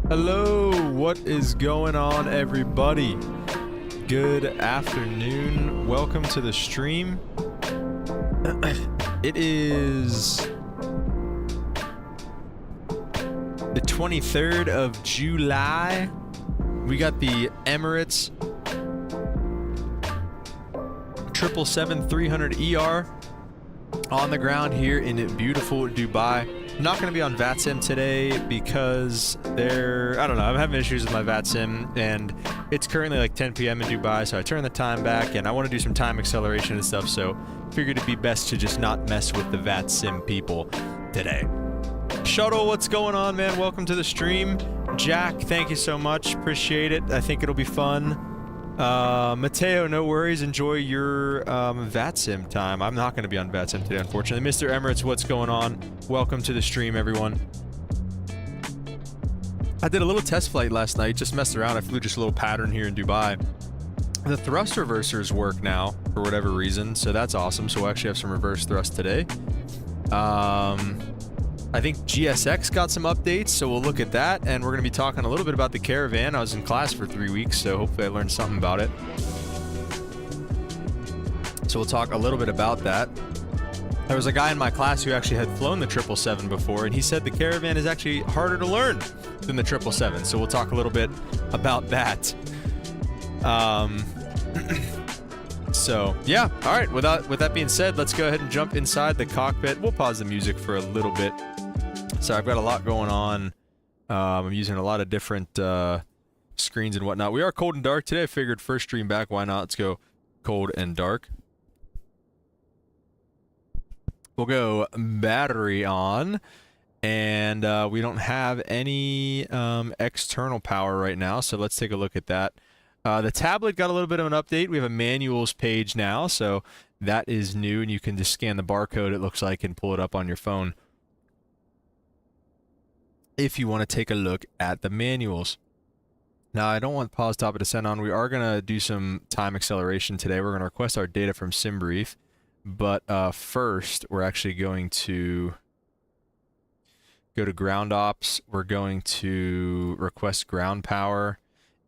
Hello, what is going on, everybody? Good afternoon. Welcome to the stream. It is the 23rd of July. We got the Emirates 777-300ER on the ground here in beautiful Dubai. I'm not going to be on VATSIM today because I don't know, I'm having issues with my VATSIM, and it's currently like 10 p.m. in Dubai, so I turned the time back, and I want to do some time acceleration and stuff, so figured it'd be best to just not mess with the VATSIM people today. Shuttle, what's going on, man? Welcome to the stream. Jack, thank you so much. Appreciate it. I think it'll be fun. Mateo, no worries. Enjoy your VATSIM time. I'm not going to be on VATSIM today, unfortunately. Mr. Emirates, what's going on? Welcome to the stream, everyone. I did a little test flight last night. Just messed around. I flew just a little pattern here in Dubai. The thrust reversers work now for whatever reason, so that's awesome. So we'll actually have some reverse thrust today. I think GSX got some updates, so we'll look at that, and we're going to be talking a little bit about the Caravan. I was in class for 3 weeks, so hopefully I learned something about it. So we'll talk a little bit about that. There was a guy in my class who actually had flown the 777 before, and he said the Caravan is actually harder to learn than the 777, so we'll talk a little bit about that. So, yeah. All right. With that being said, let's go ahead and jump inside the cockpit. We'll pause the music for a little bit. So I've got a lot going on. I'm using a lot of different screens and whatnot. We are cold and dark today. I figured first stream back, why not? Let's go cold and dark. We'll go battery on. And we don't have any external power right now, so let's take a look at that. The tablet got a little bit of an update. We have a manuals page now, so that is new, and you can just scan the barcode, it looks like, and pull it up on your phone if you want to take a look at the manuals. Now, I don't want pause topic to send on. We are going to do some time acceleration today. We're going to request our data from SimBrief, but first, we're actually going to go to ground ops. We're going to request ground power.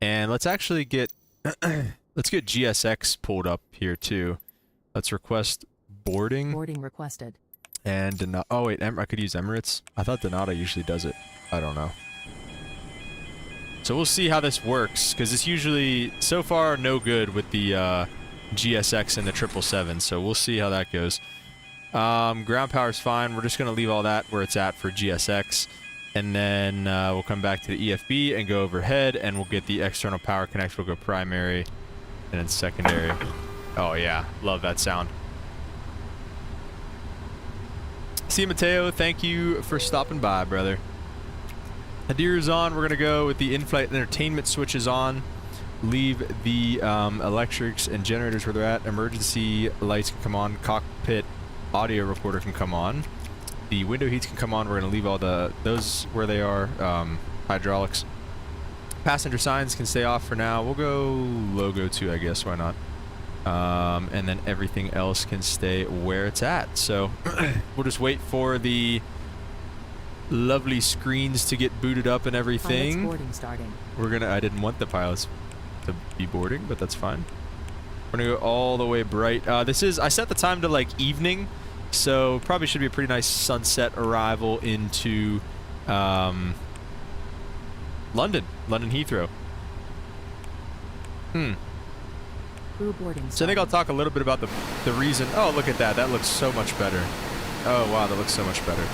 And let's actually get let's get GSX pulled up here too. Let's request boarding. Boarding requested. And oh wait, I could use Emirates. I thought Donata usually does it. I don't know. So we'll see how this works, because it's usually so far no good with the GSX and the 777. So we'll see how that goes. Ground power's fine. We're just gonna leave all that where it's at for GSX. And then we'll come back to the EFB and go overhead, and we'll get the external power connect. We'll go primary and then secondary. Oh yeah, love that sound. See you, Mateo. Thank you for stopping by, brother. Hadir's on. We're gonna go with the in-flight entertainment switches on. Leave the electrics and generators where they're at. Emergency lights can come on. Cockpit audio recorder can come on. The window heats can come on. We're going to leave all those where they are. Hydraulics. Passenger signs can stay off for now. We'll go logo too, I guess. Why not? And then everything else can stay where it's at. So we'll just wait for the lovely screens to get booted up and everything. Boarding starting. I didn't want the pilots to be boarding, but that's fine. We're going to go all the way bright. I set the time to like evening. So probably should be a pretty nice sunset arrival into London Heathrow. So I think I'll talk a little bit about the reason. Oh, look at that. That looks so much better. Oh, wow, that looks so much better.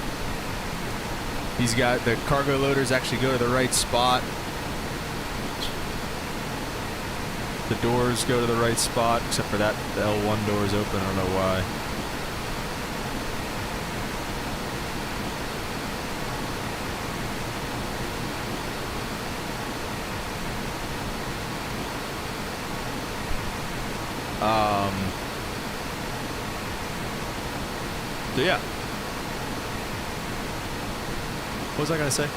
The cargo loaders actually go to the right spot. The doors go to the right spot, except for that the L1 door is open. I don't know why. So yeah. What was I gonna say?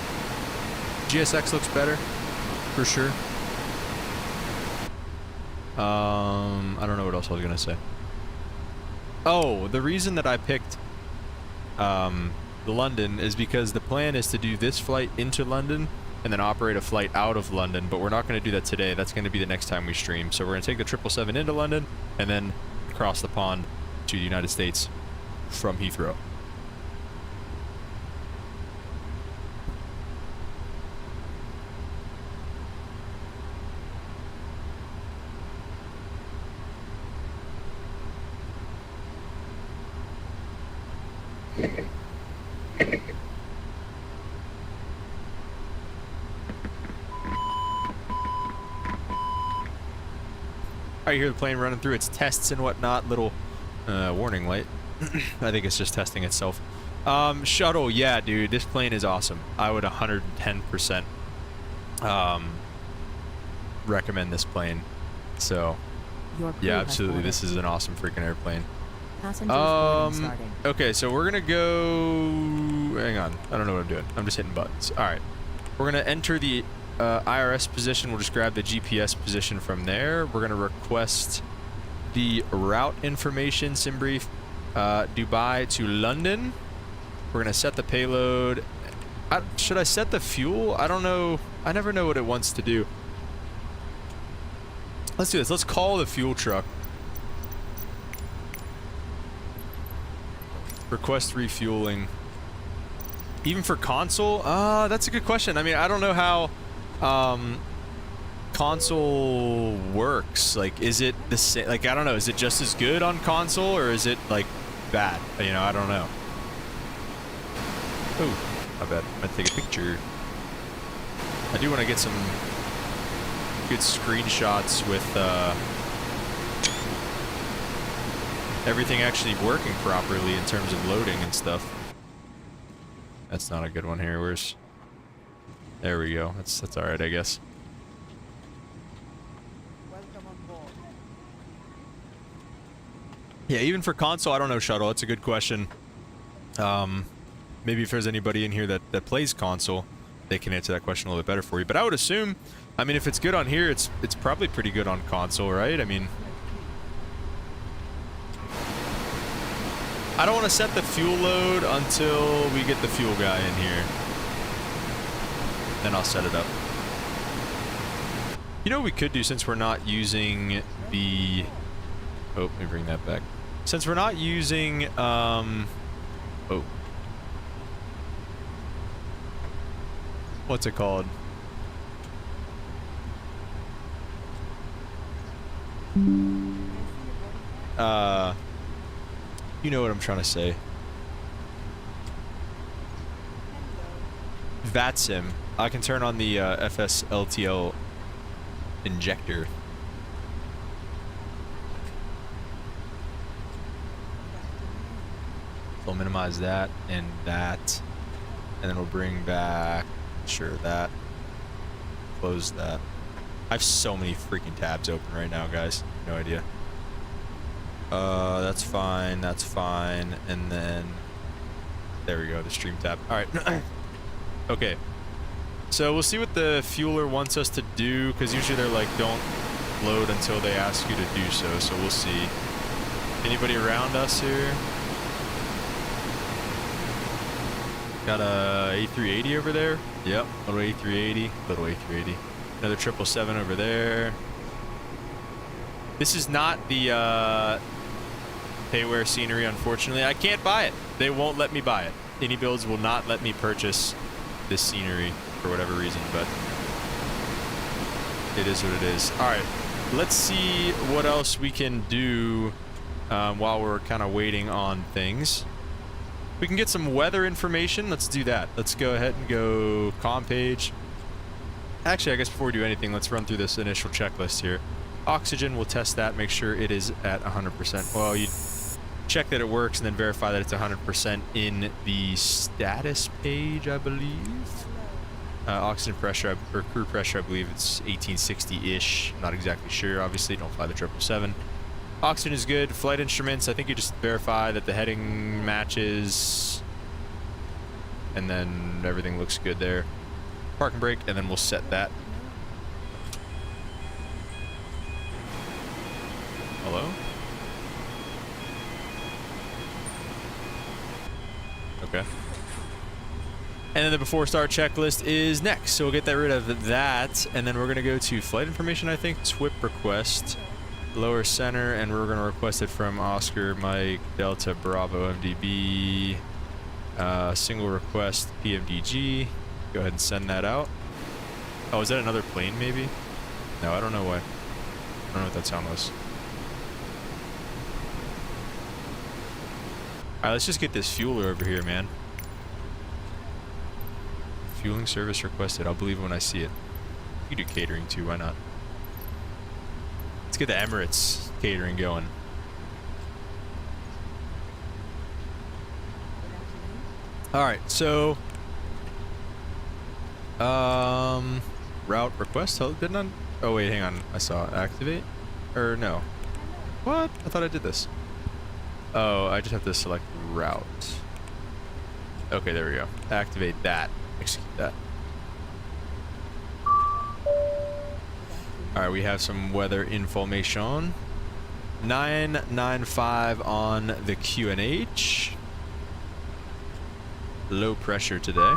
GSX looks better, for sure. I don't know what else I was gonna say. Oh, the reason that I picked London is because the plan is to do this flight into London and then operate a flight out of London, but we're not going to do that today. That's going to be the next time we stream. So we're going to take the 777 into London and then cross the pond to the United States from Heathrow. I hear the plane running through its tests and whatnot. Little warning light. I think it's just testing itself. Shuttle, yeah, dude, this plane is awesome. I would 110% recommend this plane. So, yeah, absolutely. This is an awesome freaking airplane. Okay, so we're gonna go. Hang on, I don't know what I'm doing. I'm just hitting buttons. All right, we're gonna enter the IRS position. We'll just grab the GPS position from there. We're gonna request the route information, sim brief, Dubai to London. We're gonna set the payload. Should I set the fuel? I don't know. I never know what it wants to do. Let's do this. Let's call the fuel truck. Request refueling. Even for console? That's a good question. I mean, I don't know how console works. Like, is it the same? Like, I don't know. Is it just as good on console or is it like bad? You know, I don't know. Oh, I bet. I'm gonna take a picture. I do want to get some good screenshots with everything actually working properly in terms of loading and stuff. That's not a good one here. Where's... There we go. That's all right, I guess. Yeah, even for console, I don't know, Shuttle. That's a good question. Maybe if there's anybody in here that plays console, they can answer that question a little bit better for you. But I would assume, I mean, if it's good on here, it's probably pretty good on console, right? I mean, I don't want to set the fuel load until we get the fuel guy in here. Then I'll set it up. You know what we could do since we're not using the... Oh, let me bring that back. Since we're not using... Oh. What's it called? You know what I'm trying to say. VATSIM. I can turn on the FSLTL injector. So we'll minimize that and that. And then we'll bring back, sure, that. Close that. I have so many freaking tabs open right now, guys. No idea. That's fine, that's fine. And then, there we go, the stream tab. All right. Okay. So we'll see what the fueler wants us to do, because usually they're like, don't load until they ask you to do so. So we'll see. Anybody around us here? Got a A380 over there. Yep, little A380, little A380. Another 777 over there. This is not the payware scenery, unfortunately. I can't buy it. They won't let me buy it. Any builds will not let me purchase this scenery for whatever reason, but it is what it is. All right, let's see what else we can do while we're kind of waiting on things. We can get some weather information. Let's do that. Let's go ahead and go comm page. Actually, I guess before we do anything, let's run through this initial checklist here. Oxygen, we'll test that, make sure it is at 100%. Well, you check that it works and then verify that it's 100% in the status page, I believe. Oxygen pressure, or crew pressure, I believe it's 1860-ish. Not exactly sure, obviously. Don't fly the 777. Oxygen is good. Flight instruments, I think you just verify that the heading matches. And then everything looks good there. Park and brake, and then we'll set that. Hello? Okay. And then the before start checklist is next. So we'll get rid of that. And then we're going to go to flight information, I think. TWIP request. Lower center. And we're going to request it from Oscar, Mike, Delta, Bravo, MDB. Single request, PMDG. Go ahead and send that out. Oh, is that another plane maybe? No, I don't know why. I don't know what that sound was. Alright, let's just get this fueler over here, man. Fueling service requested. I'll believe it when I see it. You can do catering too, why not? Let's get the Emirates catering going. Alright, so route request. Didn't I? Oh wait, hang on. I saw it. Activate? Or no. What? I thought I did this. Oh, I just have to select route. Okay, there we go. Activate that. Execute that. Alright, we have some weather information. 995 on the QNH. Low pressure today.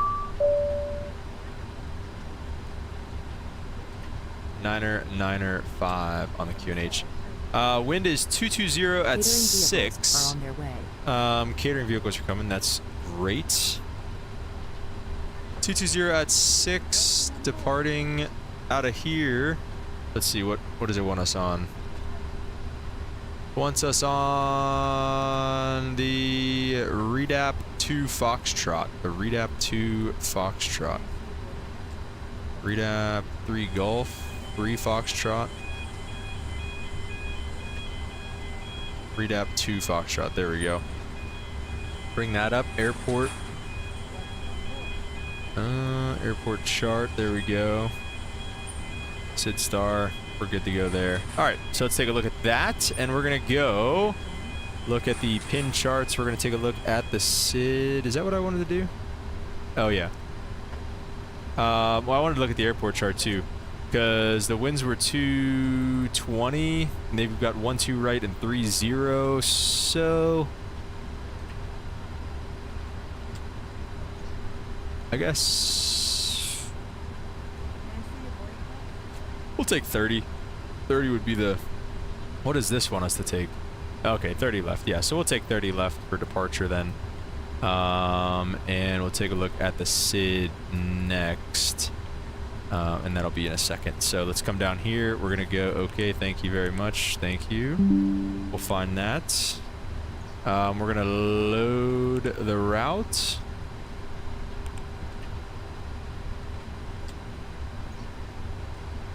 Niner 5 on the QNH. Wind is 220 at 6. Catering vehicles are coming. That's great. 220 at 6. Departing out of here. Let's see, what does it want us on? Wants us on the REDAP 2 Foxtrot. The REDAP 2 Foxtrot. REDAP 3 Golf. 3 Foxtrot. REDAP 2 Foxtrot. There we go. Bring that up. Airport. Airport chart. There we go. SID star. We're good to go there. Alright, so let's take a look at that. And we're going to go look at the pin charts. We're going to take a look at the SID. Is that what I wanted to do? Oh, yeah. Well, I wanted to look at the airport chart, too. Because the winds were 220. And they've got 1-2 right and 3-0. So I guess we'll take 30. 30 would be the... What does this want us to take? Okay, 30 left. Yeah, so we'll take 30 left for departure then. And we'll take a look at the SID next. And that'll be in a second. So let's come down here. We're going to go, okay, thank you very much. Thank you. We'll find that. We're going to load the route.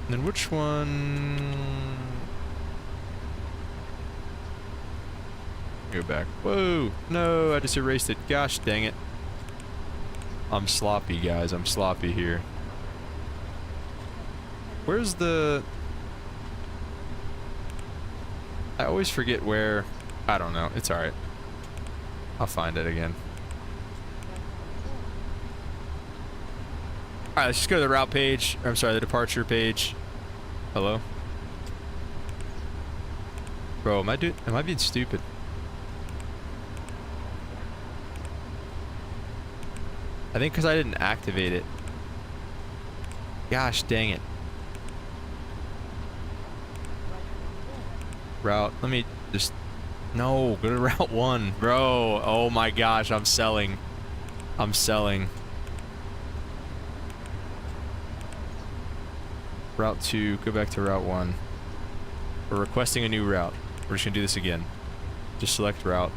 And then which one? Go back. Whoa, no, I just erased it. Gosh dang it. I'm sloppy, guys. I'm sloppy here. Where's the... I always forget where... I don't know. It's alright. I'll find it again. Alright, let's just go to the route page. I'm sorry, the departure page. Hello? Bro, am I being stupid? I think because I didn't activate it. Gosh dang it. Route, let me just... No, go to route 1. Bro, oh my gosh, I'm selling. I'm selling. Route 2, go back to route 1. We're requesting a new route. We're just gonna do this again. Just select route.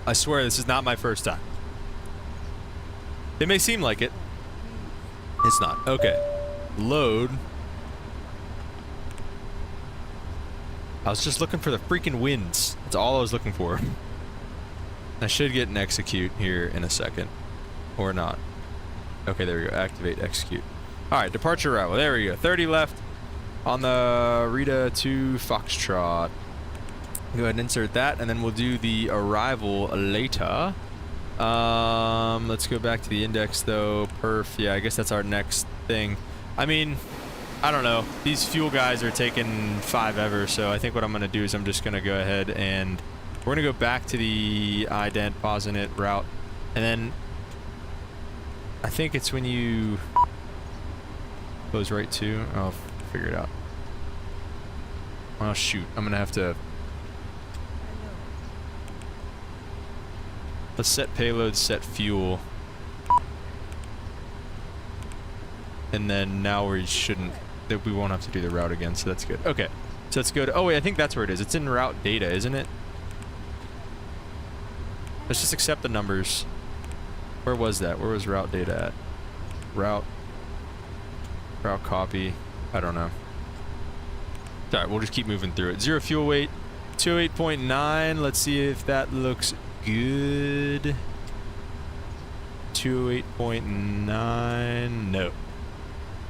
I swear this is not my first time. It may seem like it. It's not. Okay. Load. I was just looking for the freaking winds. That's all I was looking for. I should get an execute here in a second. Or not. Okay, there we go. Activate, execute. Alright, departure route. Well, there we go. 30 left on the Rita to Foxtrot. Go ahead and insert that, and then we'll do the arrival later. Let's go back to the index, though. Perf. Yeah, I guess that's our next thing. I mean, I don't know. These fuel guys are taking 5 ever, so I think what I'm going to do is I'm just going to go ahead and we're going to go back to the ident pause init route, and then I think it's when you close right to. I'll figure it out. Oh shoot, I'm going to have to. Let's set payload, set fuel. And then now we shouldn't, we won't have to do the route again, so that's good. Okay, so let's go to, oh wait, I think that's where it is. It's in route data, isn't it? Let's just accept the numbers. Where was that? Where was route data at? Route copy. I don't know. Alright, we'll just keep moving through it. 0 fuel weight, 208.9. Let's see if that looks good. 208.9. No.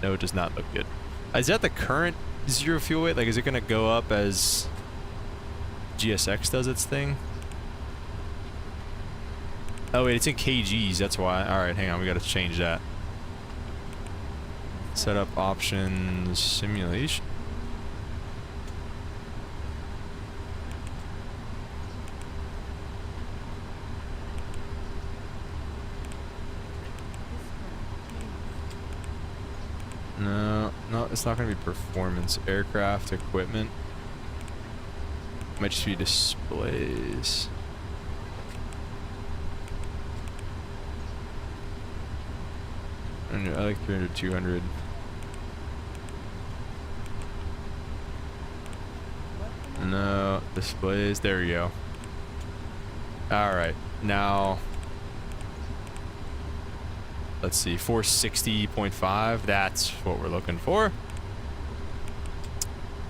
No, it does not look good. Is that the current 0 fuel weight? Like, is it going to go up as GSX does its thing? Oh, wait, it's in kgs. That's why. Alright, hang on. We got to change that. Setup options, simulation. No, it's not going to be performance. Aircraft, equipment. Might just be displays. I like 300, 200. No, displays. There we go. Alright, now let's see, 460.5. That's what we're looking for.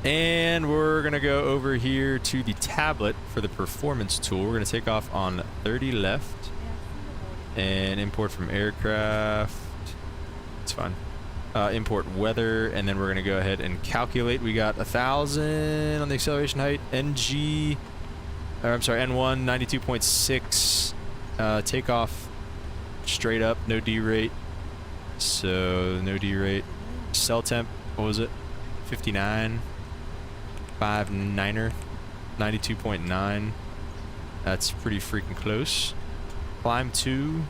And we're going to go over here to the tablet for the performance tool. We're going to take off on 30 left and import from aircraft. It's fine. Import weather, and then we're going to go ahead and calculate. We got 1,000 on the acceleration height. NG, I'm sorry, N1, 92.6. Takeoff straight up, no derate. So, no derate. Cell temp, what was it? 59. 5.9er. 92.9. That's pretty freaking close. Climb 2.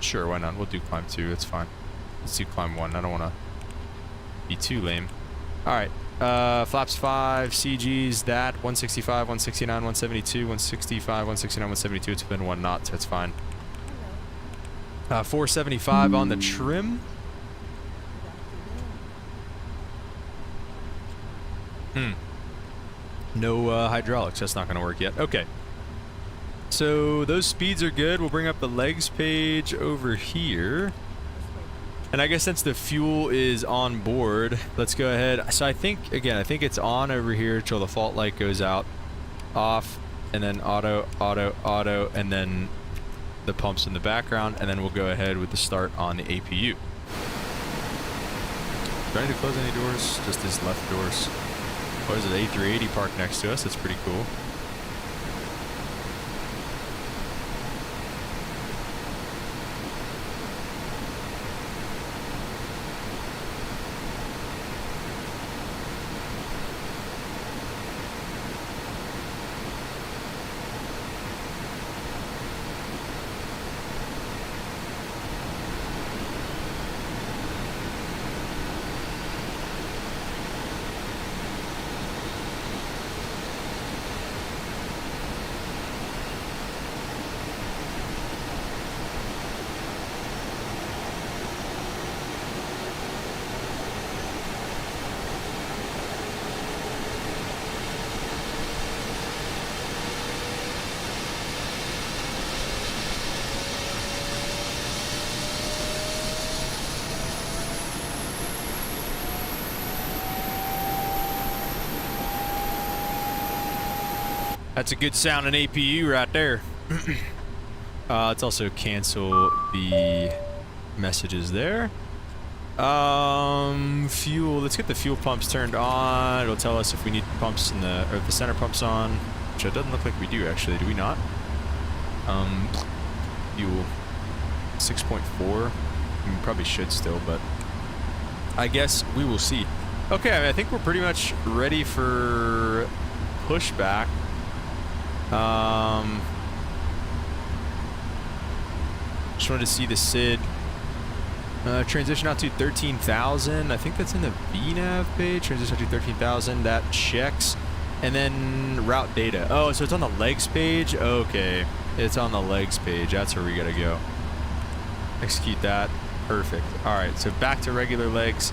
Sure, why not? We'll do climb 2. It's fine. Let's do climb 1. I don't want to be too lame. Alright. Flaps 5, CGs, that, 165, 169, 172, 165, 169, 172. It's within 1 knot, so it's fine. 475 on the trim. No hydraulics. That's not going to work yet. Okay. So those speeds are good. We'll bring up the legs page over here. And I guess since the fuel is on board, let's go ahead. So I think, again, I think it's on over here till the fault light goes out. Off, and then auto, auto, auto, and then the pumps in the background, and then we'll go ahead with the start on the APU. Do I need to close any doors? Just these left doors. What is it, A380 parked next to us? That's pretty cool. That's a good sounding APU right there. Let's also cancel the messages there. Fuel. Let's get the fuel pumps turned on. It'll tell us if we need pumps in the, or if the center pump's on, which it doesn't look like we do actually. Do we not? Fuel 6.4. We probably should still, but I guess we will see. Okay, I mean, I think we're pretty much ready for pushback. Just wanted to see the SID. Transition out to 13,000. I think that's in the VNav page. Transition out to 13,000. That checks. And then route data. Oh, so it's on the legs page? Okay. It's on the legs page. That's where we gotta go. Execute that. Perfect. Alright, so back to regular legs.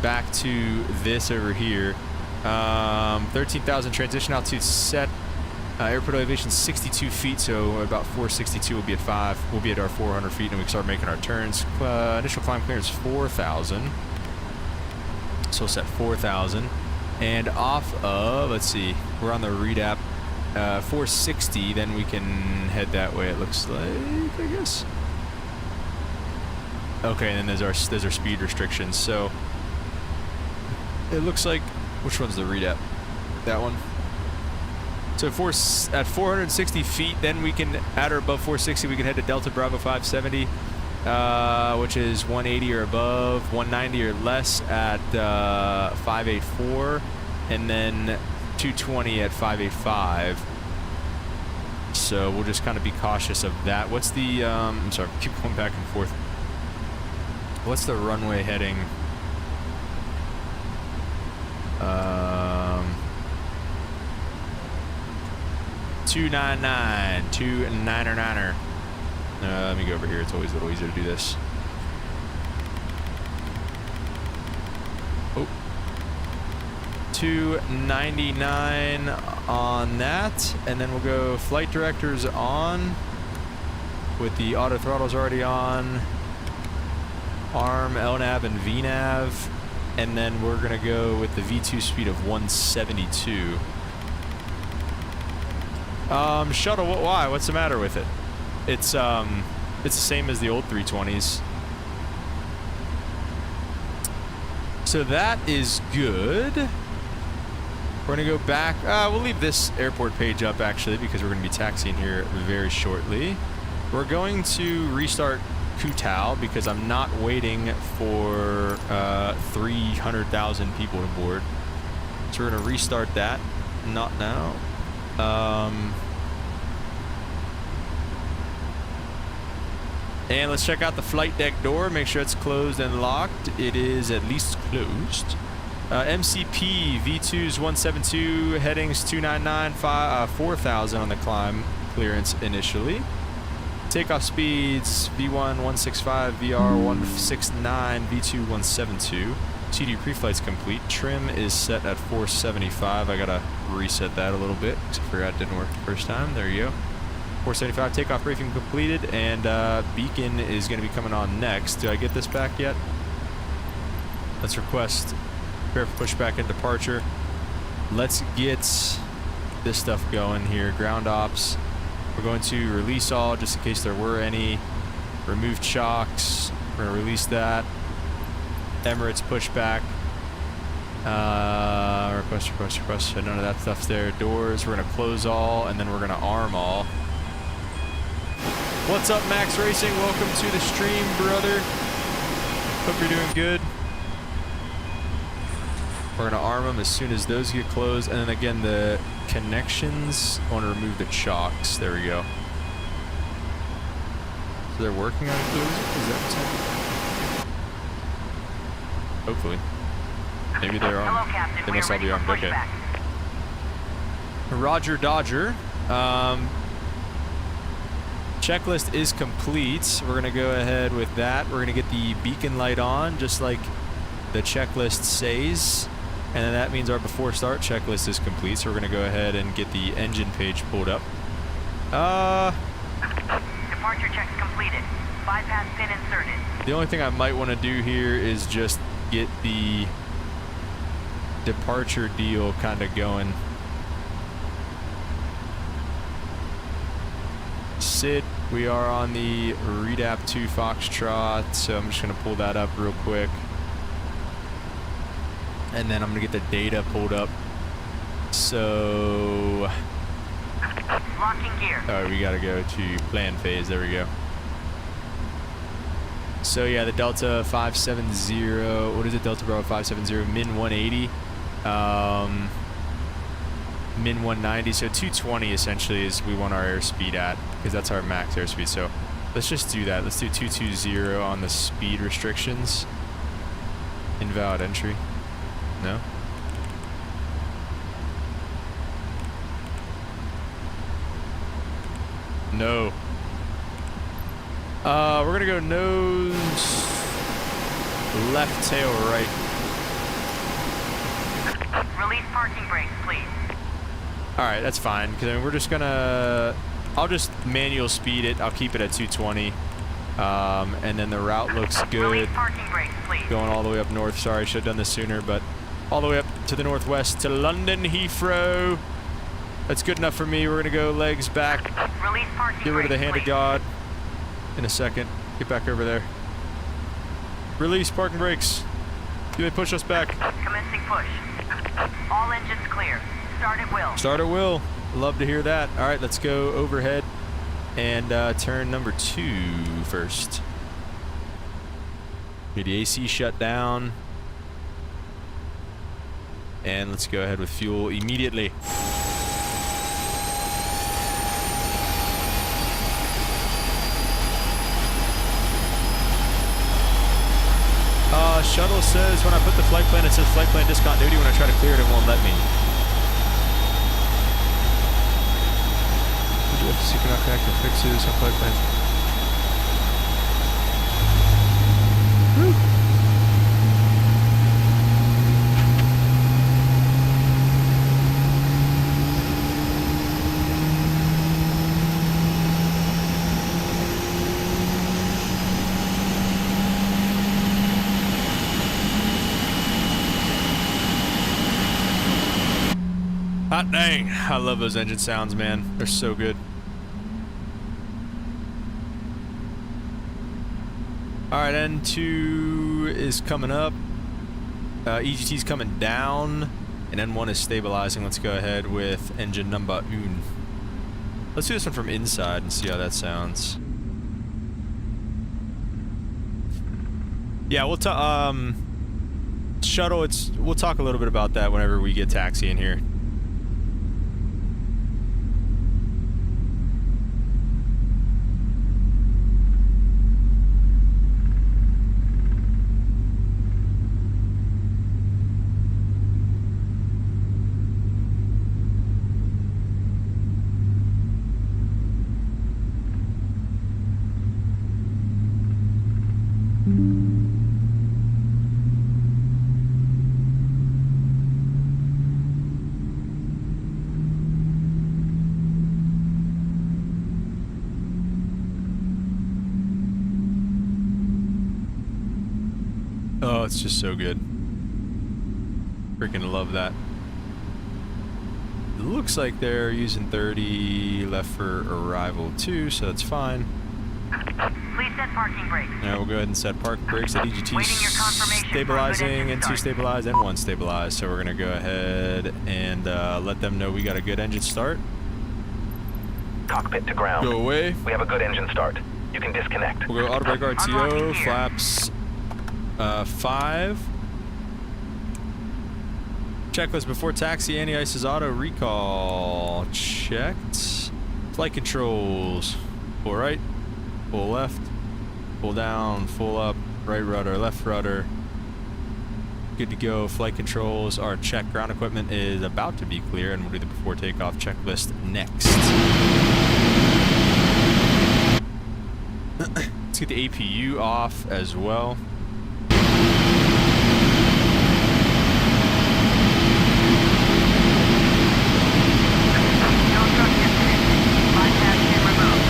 Back to this over here. 13,000 transition out to set. Airport elevation 62 feet, so about 462 will be at 5. We'll be at our 400 feet and we can start making our turns. Initial climb clearance 4,000. So we'll set 4,000. And off of, let's see, we're on the REDAP 460, then we can head that way, it looks like, I guess. Okay, and then there's our speed restrictions, so it looks like, which one's the REDAP? That one. So at 460 feet, then we can, at or above 460, we can head to Delta Bravo 570, which is 180 or above, 190 or less at 584, and then 220 at 585. So we'll just kind of be cautious of that. What's the, I'm sorry, keep going back and forth. What's the runway heading? 299, 299er. Let me go over here. It's always a little easier to do this. Oh. 299 on that. And then we'll go flight directors on with the auto throttles already on. ARM, LNAV, and VNav. And then we're going to go with the V2 speed of 172. Shuttle, why? What's the matter with it? It's the same as the old 320s. So that is good. We're gonna go back. We'll leave this airport page up actually because we're gonna be taxiing here very shortly. We're going to restart Kutao because I'm not waiting for 300,000 people to board. So we're gonna restart that. Not now. And let's check out the flight deck door, make sure it's closed and locked. It is at least closed. MCP, V2's 172, headings 299, 4,000 on the climb clearance initially. Takeoff speeds, V1 165, VR 169, V2 172. CD pre-flight's complete. Trim is set at 475. I gotta reset that a little bit because I forgot it didn't work the first time. There you go. 475. Takeoff briefing completed, and beacon is going to be coming on next. Do I get this back yet? Let's request prepare for pushback and departure. Let's get this stuff going here. Ground ops. We're going to release all just in case there were any. Remove chocks. We're going to release that. Emirates pushback. Request. None of that stuff's there. Doors. We're going to close all, and then we're going to arm all. What's up, Max Racing? Welcome to the stream, brother. Hope you're doing good. We're going to arm them as soon as those get closed. And then again, the connections, I want to remove the chocks. There we go. So they're working on closing? Is that what's happening? Hopefully. Maybe they're on. Hello, Captain. They must all be on. Okay. Roger Dodger. Checklist is complete. We're going to go ahead with that. We're going to get the beacon light on, just like the checklist says. And then that means our before start checklist is complete. So we're going to go ahead and get the engine page pulled up. Departure checks completed. Bypass pin inserted. The only thing I might want to do here is just get the departure deal kind of going. SID, we are on the REDAP 2 Foxtrot, so I'm just going to pull that up real quick. And then I'm going to get the data pulled up. So... Locking gear. Alright, we got to go to plan phase. There we go. So yeah, the Delta 570, what is it? Delta Bravo 570, min 180, min 190. So 220 essentially is we want our airspeed at, because that's our max airspeed. So let's just do that. Let's do 220 on the speed restrictions. Invalid entry. No? No. We're gonna go nose left, tail right. Release parking brakes, please. Alright, that's fine, because I mean, we're just gonna... I'll just manual speed it. I'll keep it at 220. And then the route looks good. Release parking brakes, please. Going all the way up north. Sorry, I should have done this sooner, but all the way up to the northwest to London Heathrow. That's good enough for me. We're gonna go legs back. Release parking Get rid of the brakes, hand of please. God in a second. Get back over there. Release parking brakes. You may push us back. Commencing push. All engines clear. Start at will. Start at will. Love to hear that. All right, let's go overhead and turn number 2 first. Get the AC shut down. And let's go ahead with fuel immediately. Shuttle says when I put the flight plan, it says flight plan discontinuity. When I try to clear it, it won't let me. Would you have to see cannot connect and fixes on flight plans? Woo. Hot dang, I love those engine sounds, man. They're so good. Alright, N2 is coming up. EGT's coming down. And N1 is stabilizing. Let's go ahead with engine number 1. Let's do this one from inside and see how that sounds. Yeah, we'll talk, shuttle, we'll talk a little bit about that whenever we get taxi in here. Oh, it's just so good. Freaking love that. It looks like they're using 30 left for arrival too, so that's fine. Please set parking brakes. Now we'll go ahead and set parking brakes at EGT Waiting your confirmation for stabilizing, good engine N2 start. stabilized, N1 stabilized. So we're gonna go ahead and let them know we got a good engine start. Cockpit to ground. Go away. We have a good engine start. You can disconnect. We'll go auto brake RTO, Unlocking gear. flaps 5. Checklist before taxi, anti-ice is auto recall. Checked. Flight controls. Full right, full left, full down, full up, right rudder, left rudder. Good to go. Flight controls are checked. Ground equipment is about to be clear, and we'll do the before takeoff checklist next. Let's get the APU off as well. No truck incident. Bypass pin removed.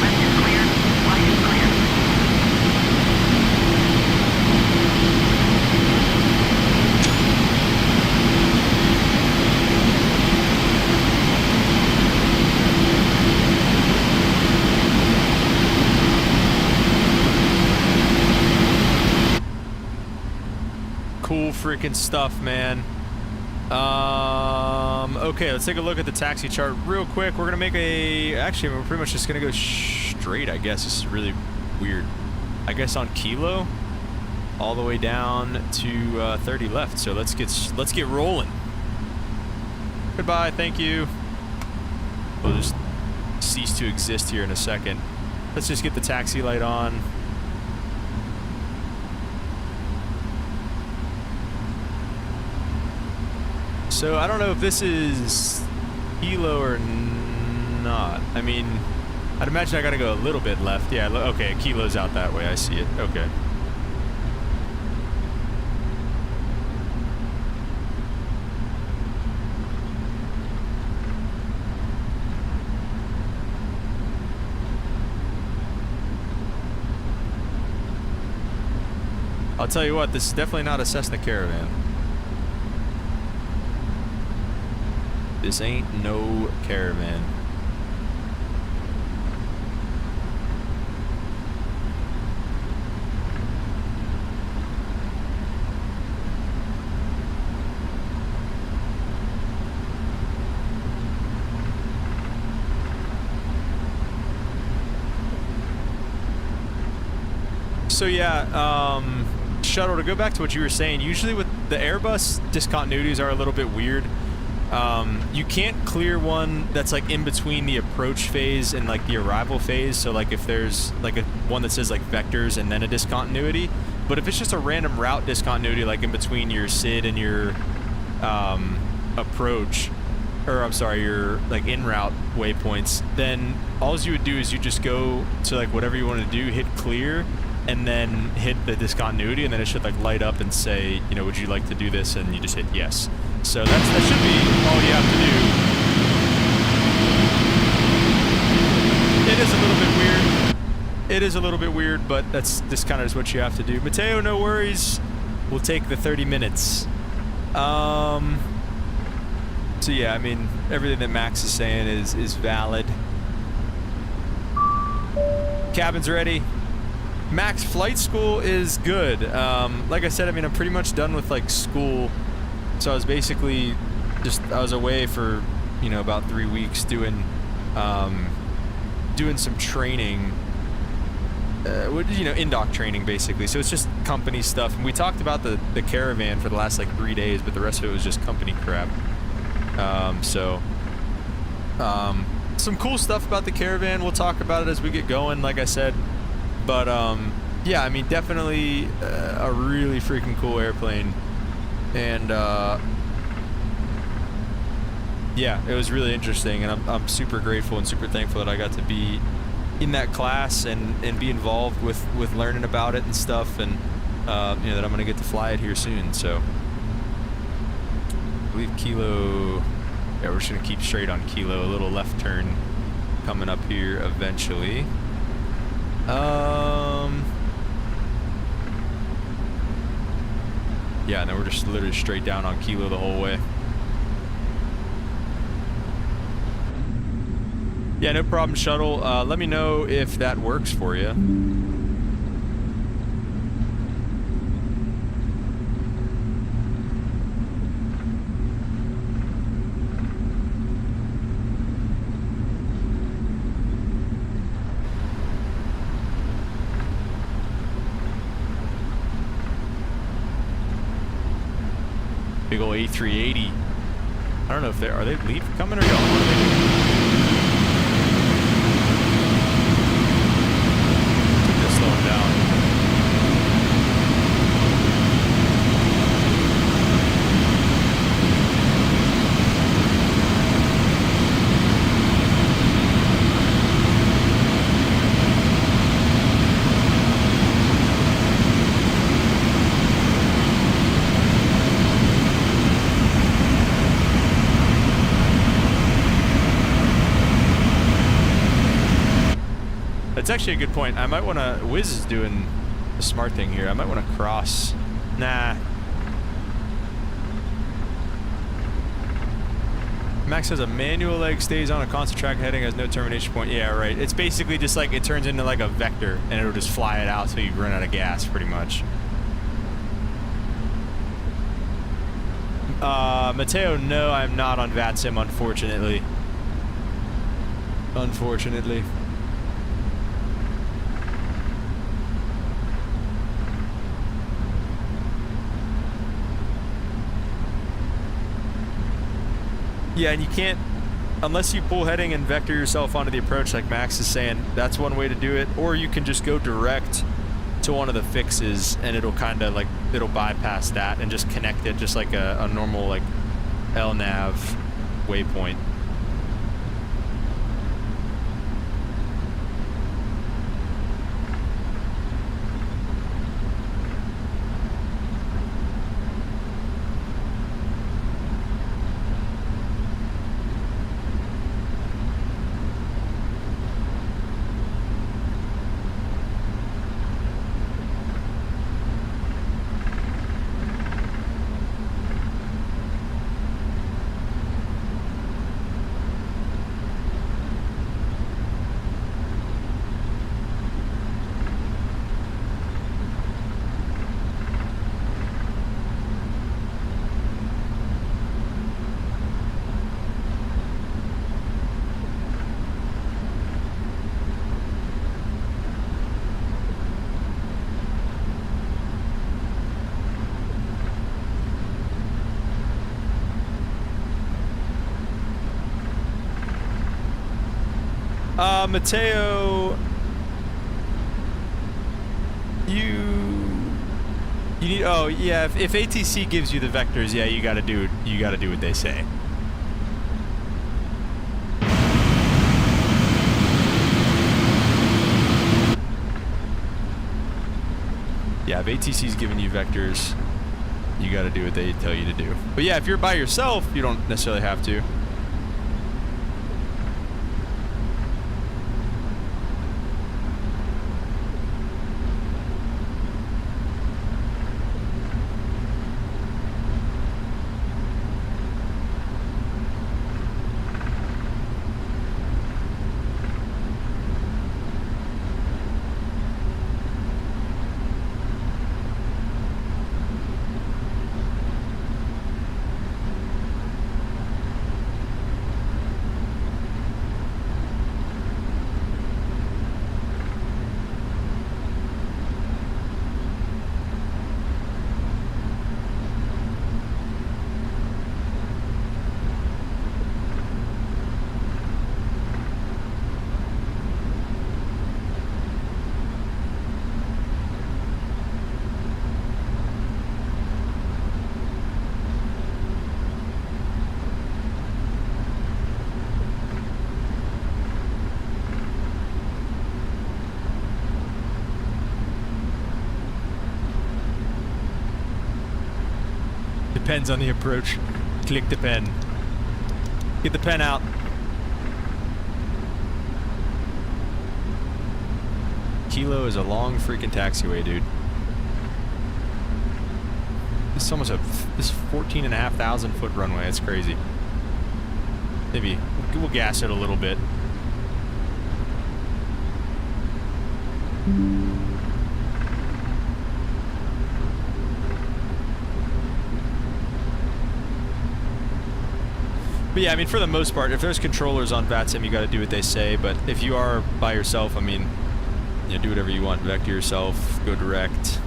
Left is clear. Right is clear. Cool freaking stuff, man. Okay, let's take a look at the taxi chart real quick. We're gonna make a... Actually, we're pretty much just gonna go straight straight, I guess. This is really weird. I guess on Kilo, all the way down to 30 left. So let's get rolling. Goodbye, thank you. We'll just cease to exist here in a second. Let's just get the taxi light on. So I don't know if this is Kilo or not. I mean, I'd imagine I gotta go a little bit left. Yeah, okay, Kilo's out that way. I see it. Okay. I'll tell you what, this is definitely not a Cessna Caravan. This ain't no Caravan. So yeah, Shuttle, to go back to what you were saying, usually with the Airbus, discontinuities are a little bit weird. You can't clear one that's like in between the approach phase and like the arrival phase. So like if there's like one that says like vectors and then a discontinuity, but if it's just a random route discontinuity, like in between your SID and your approach, or I'm sorry, your like in route waypoints, then all you would do is you just go to like whatever you want to do, hit clear, and then hit the discontinuity, and then it should like light up and say, you know, would you like to do this? And you just hit yes. So that should be all you have to do. It is a little bit weird. It is a little bit weird, but that's just kind of what you have to do. Mateo, no worries. We'll take the 30 minutes. So yeah, I mean, everything that Max is saying is valid. Cabin's ready. Max, flight school is good. Like I said, I mean, I'm pretty much done with like school. So I was basically I was away for, you know, about 3 weeks doing some training, you know, indoc training basically. So it's just company stuff. And we talked about the Caravan for the last like 3 days, but the rest of it was just company crap. Some cool stuff about the Caravan. We'll talk about it as we get going, like I said. But yeah, I mean, definitely a really freaking cool airplane. And yeah, it was really interesting, and I'm super grateful and super thankful that I got to be in that class and be involved with learning about it and stuff, and you know, that I'm gonna get to fly it here soon. So I believe Kilo, yeah, we're just gonna keep straight on Kilo, a little left turn coming up here eventually. Yeah, and then we're just literally straight down on Kilo the whole way. Yeah, no problem, Shuttle. Let me know if that works for you. Big ol' A380. I don't know if are they lead coming or going? What are they doing? Just slow them down. It's actually a good point. I might want to... Wiz is doing the smart thing here. I might want to cross... Nah. Max has a manual leg, stays on a constant track heading, has no termination point. Yeah, right. It's basically just like it turns into like a vector, and it'll just fly it out so you run out of gas, pretty much. Mateo, no, I'm not on VATSIM, unfortunately. Unfortunately. Yeah, and you can't, unless you pull heading and vector yourself onto the approach like Max is saying, that's one way to do it. Or you can just go direct to one of the fixes and it'll kind of like, it'll bypass that and just connect it just like a normal like LNAV waypoint. Mateo, you need, oh yeah, if ATC gives you the vectors, yeah, you gotta do what they say. Yeah, if ATC's giving you vectors, you gotta do what they tell you to do. But yeah, if you're by yourself, you don't necessarily have to. Depends on the approach. Click the pen. Get the pen out. Kilo is a long freaking taxiway, dude. This is almost this 14,500 foot runway. It's crazy. Maybe we'll gas it a little bit. But yeah, I mean, for the most part, if there's controllers on VATSIM, you got to do what they say. But if you are by yourself, I mean, you know, do whatever you want. Vector yourself, go direct.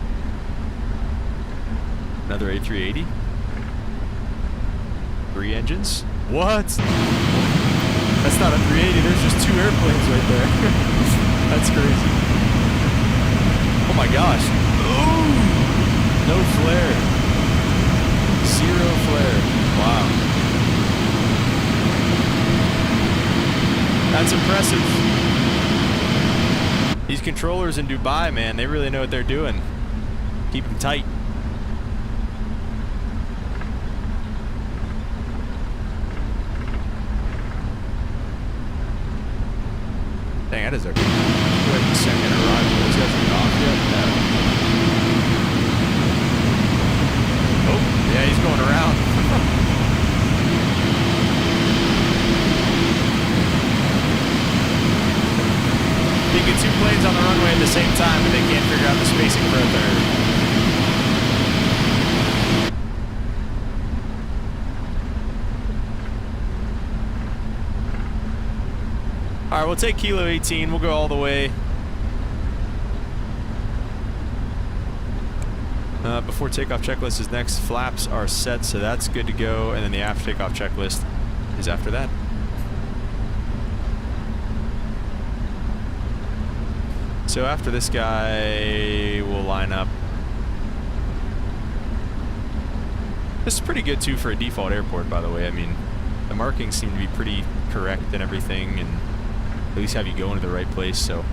Another A380. 3 engines. What? That's not a 380. There's just 2 airplanes right there. That's crazy. Oh my gosh. Ooh. No flare. 0 flare. Wow. That's impressive. These controllers in Dubai, man, they really know what they're doing. Keep them tight. Dang, that is a quick second arrival. Those guys are off yet? No. Oh, yeah, he's going around. You get 2 planes on the runway at the same time, but they can't figure out the spacing for a third. Alright, we'll take Kilo 18. We'll go all the way. Before takeoff checklist is next. Flaps are set, so that's good to go. And then the after takeoff checklist is after that. So after this guy, we'll line up. This is pretty good too for a default airport, by the way. I mean, the markings seem to be pretty correct and everything, and at least have you go into the right place. So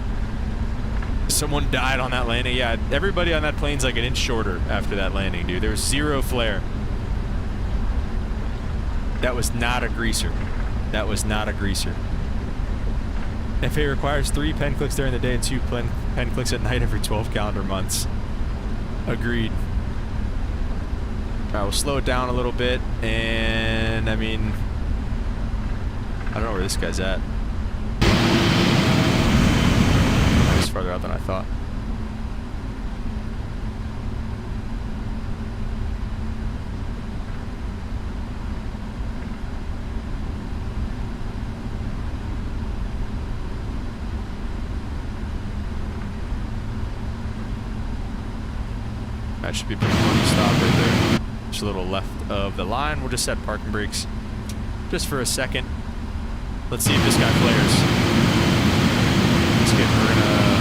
someone died on that landing. Yeah, everybody on that plane's like an inch shorter after that landing, dude. There was zero flare. That was not a greaser. That was not a greaser. FAA requires 3 pen clicks during the day and 2 pen clicks at night every 12 calendar months. Agreed. Alright, we'll slow it down a little bit, and I mean, I don't know where this guy's at. He's farther out than I thought. That should be a pretty funny stop right there. Just a little left of the line. We'll just set parking brakes just for a second. Let's see if this guy flares. We're gonna...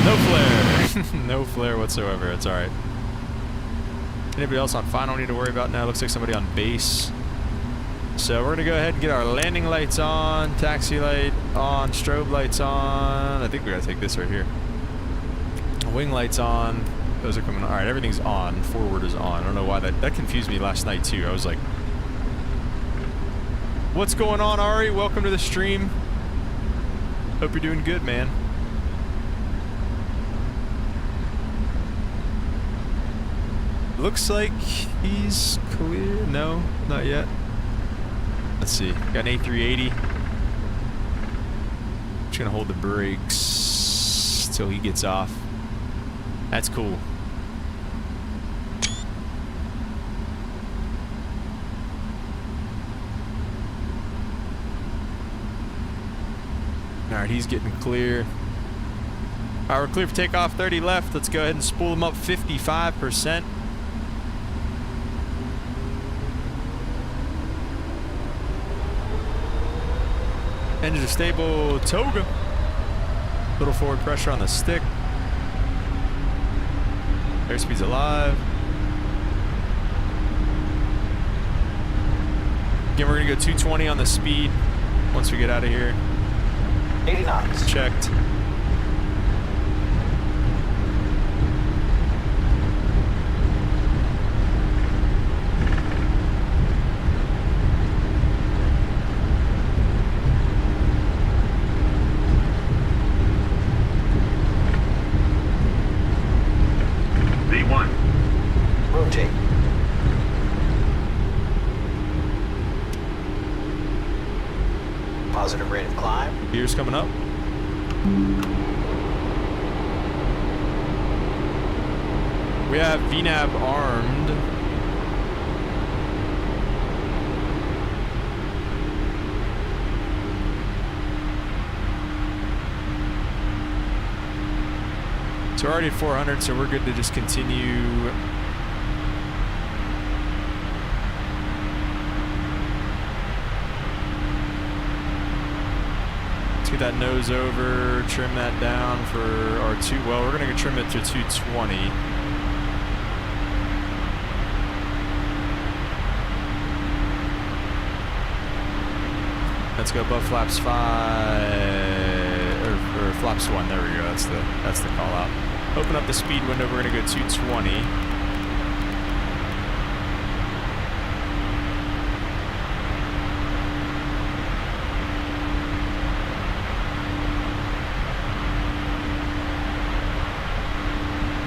No flare. No flare whatsoever. It's alright. Anybody else on final need to worry about now? Looks like somebody on base. So we're gonna go ahead and get our landing lights on, taxi light on, strobe lights on. I think we gotta take this right here. Wing lights on. Those are coming on. Alright, everything's on. Forward is on. I don't know why that confused me last night too. I was like, what's going on, Ari? Welcome to the stream. Hope you're doing good, man. Looks like he's clear. No, not yet. Let's see. Got an A380. Just gonna hold the brakes till he gets off. That's cool. Alright, he's getting clear. Alright, we're clear for takeoff. 30 left. Let's go ahead and spool them up 55%. Engines are stable. Toga. Little forward pressure on the stick. Airspeed's alive. Again, we're gonna go 220 on the speed once we get out of here. 80 knots. Checked. Rotate. Positive rate of climb. Gears coming up. We have VNAV armed. So we're already at 400, so we're good to just continue. Let's get that nose over, trim that down for our well, we're gonna trim it to 220. Let's go above flaps 5, or flaps 1, there we go, that's the call out. Open up the speed window, we're gonna go 220.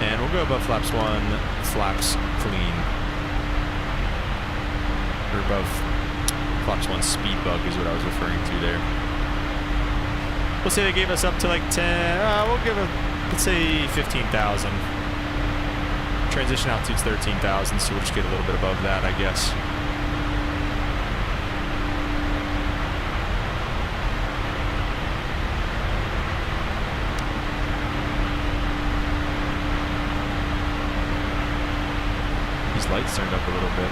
And we'll go above flaps 1, flaps clean. Or above flaps 1 speed bug is what I was referring to there. We'll say they gave us up to like 10, we'll give it, let's say 15,000. Transition altitude's 13,000, so we'll just get a little bit above that, I guess. These lights turned up a little bit.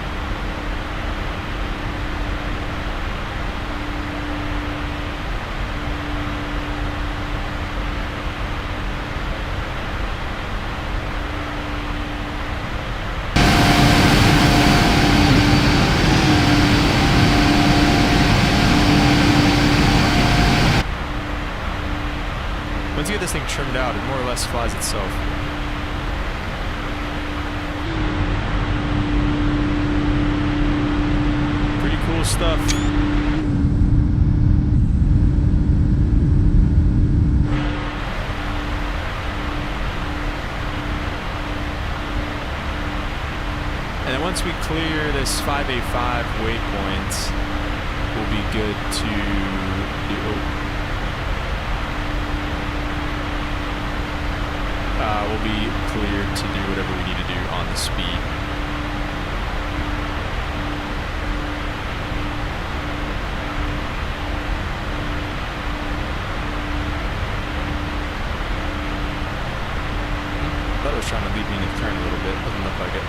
this thing trimmed out. It more or less flies itself. Pretty cool stuff. And then once we clear this 585 waypoint, we'll be good to do. We'll be cleared to do whatever we need to do on the speed. I thought it was trying to lead me into turn a little bit. Doesn't look like it.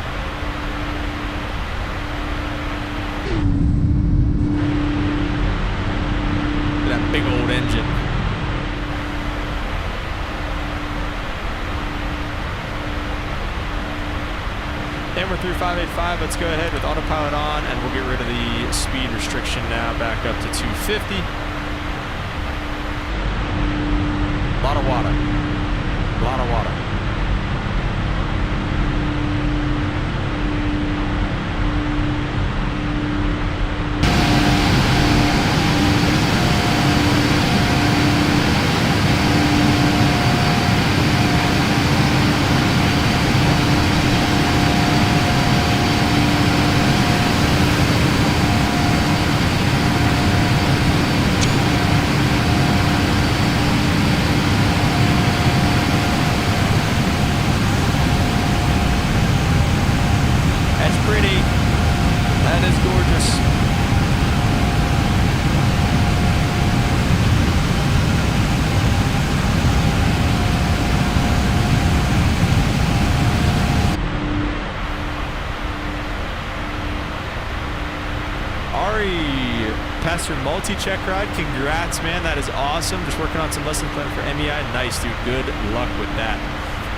That big old engine. And we're through 585. Let's go ahead with autopilot on, and we'll get rid of the speed restriction now, back up to 250. A lot of water. A lot of water. Passed your multi-check ride. Congrats, man. That is awesome. Just working on some lesson plan for MEI. Nice, dude. Good luck with that.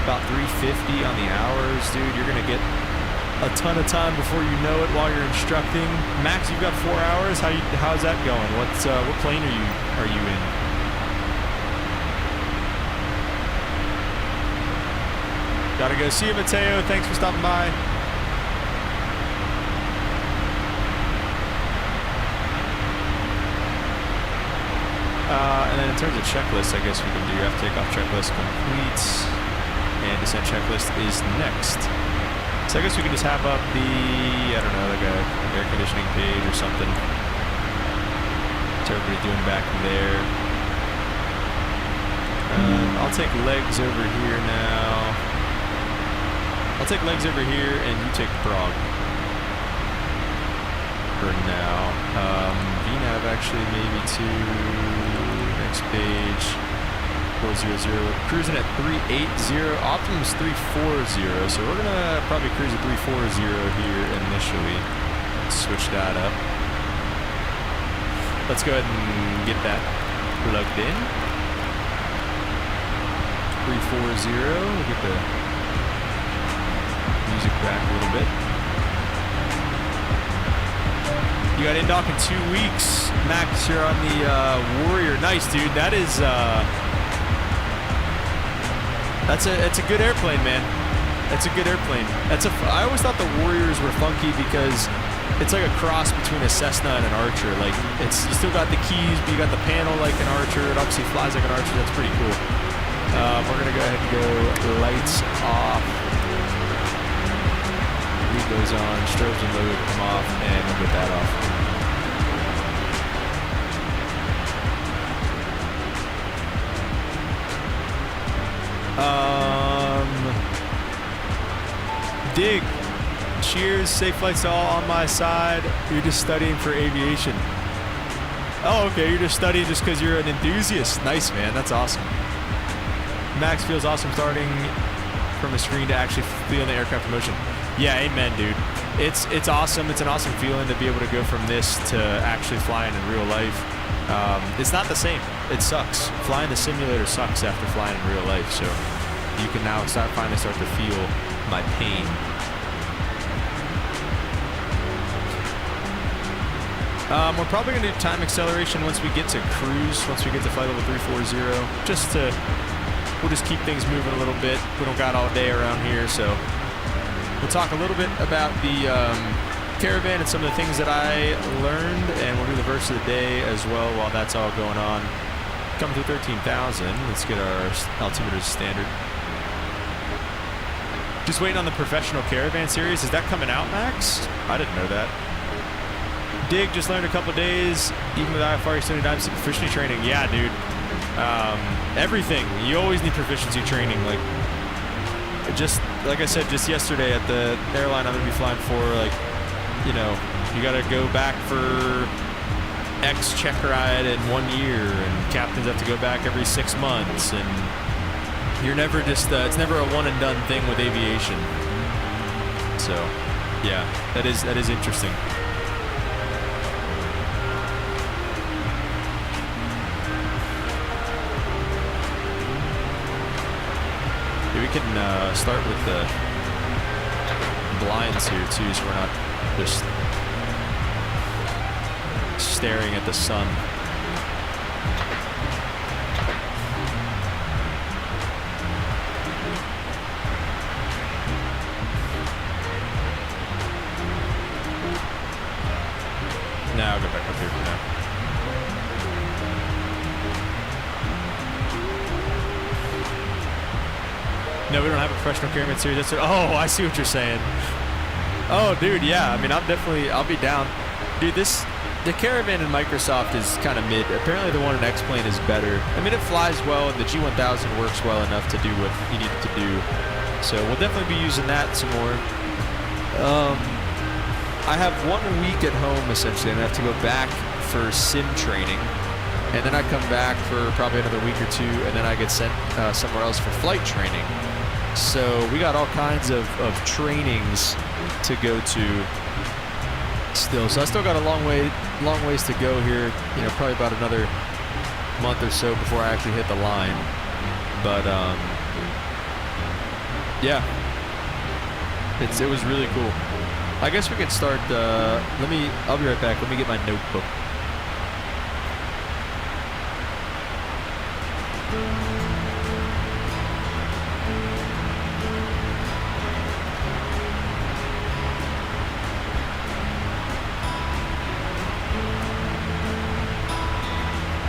About 350 on the hours, dude. You're going to get a ton of time before you know it while you're instructing. Max, you've got 4 hours. How's that going? What plane are you in? Gotta go. See you, Mateo. Thanks for stopping by. And then in terms of checklist, I guess we can do after takeoff checklist complete, and descent checklist is next. So I guess we can just have up the, I don't know, like a air conditioning page or something. What's everybody doing back there? I'll take legs over here now. I'll take legs over here, and you take Prague for now. VNav actually maybe to next page 400, cruising at 380, Optimum's 340, so we're gonna probably cruise at 340 here initially. Switch that up. Let's go ahead and get that plugged in. 340, we'll get the music back a little bit. You got indoc in 2 weeks. Max, you're on the Warrior. Nice, dude. That is it's a good airplane, man. That's a good airplane. I always thought the Warriors were funky because it's like a cross between a Cessna and an Archer. Like you still got the keys, but you got the panel like an Archer. It obviously flies like an Archer. That's pretty cool. We're gonna go ahead and go lights off. Lead those on, strobes and load come off, and we'll get that off. Dig. Cheers. Safe flights to all on my side. You're just studying for aviation. Oh, okay. You're just studying just because you're an enthusiast. Nice, man. That's awesome. Max feels awesome starting from a screen to actually feel the aircraft motion. Yeah, amen, dude. It's awesome. It's an awesome feeling to be able to go from this to actually flying in real life. It's not the same. It sucks. Flying the simulator sucks after flying in real life. So you can now finally start to feel my pain. We're probably going to do time acceleration once we get to cruise, once we get to flight level 340, just to we'll just keep things moving a little bit. We don't got all day around here, so we'll talk a little bit about the caravan and some of the things that I learned, and we'll do the verse of the day as well while that's all going on. Coming through 13,000. Let's get our altimeters standard. Just waiting on the professional caravan series. Is that coming out, Max? I didn't know that. Dig just learned a couple days, even with IFR 79 proficiency training. Yeah, dude. Everything. You always need proficiency training. Just like I said just yesterday at the airline I'm gonna be flying for, like, you know, you gotta go back for X check ride in 1 year, and captains have to go back every 6 months, and you're never just, it's never a one and done thing with aviation. So, yeah, that is interesting. We can start with the blinds here too, so we're not just staring at the sun. Now I'll go back up here for now. No, we don't have a professional caravan series. That's oh, I see what you're saying. Oh, dude, yeah. I mean, I'll be down. Dude, the caravan in Microsoft is kind of mid. Apparently the one in X-Plane is better. I mean, it flies well, and the G1000 works well enough to do what you need it to do. So we'll definitely be using that some more. I have 1 week at home, essentially, and I have to go back for sim training. And then I come back for probably another week or two, and then I get sent somewhere else for flight training. So we got all kinds of trainings to go to still. So I still got a long ways to go here. You know, probably about another month or so before I actually hit the line. But yeah, it was really cool. I guess we can start. I'll be right back. Let me get my notebook.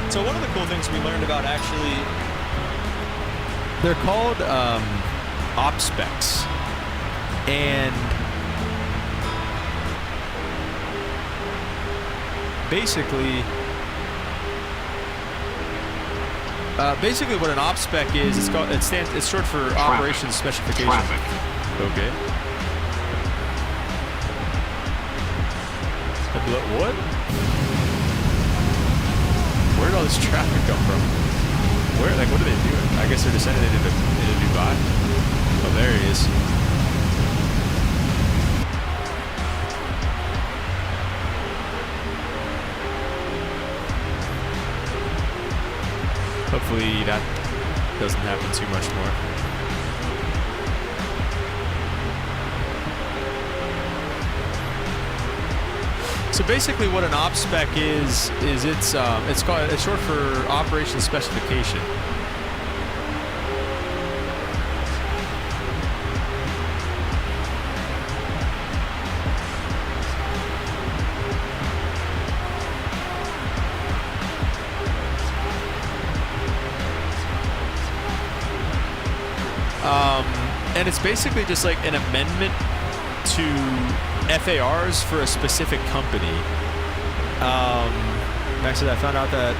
So one of the cool things we learned about, actually, they're called op specs, and basically what an op spec is, it's short for operations specification. Okay. What? Where did all this traffic come from? What are they doing? I guess they're descending into Dubai. Oh, there he is. Hopefully that doesn't happen too much more. So basically what an op spec is it's short for operations specification. And it's basically just like an amendment to FARs for a specific company. Actually, I found out that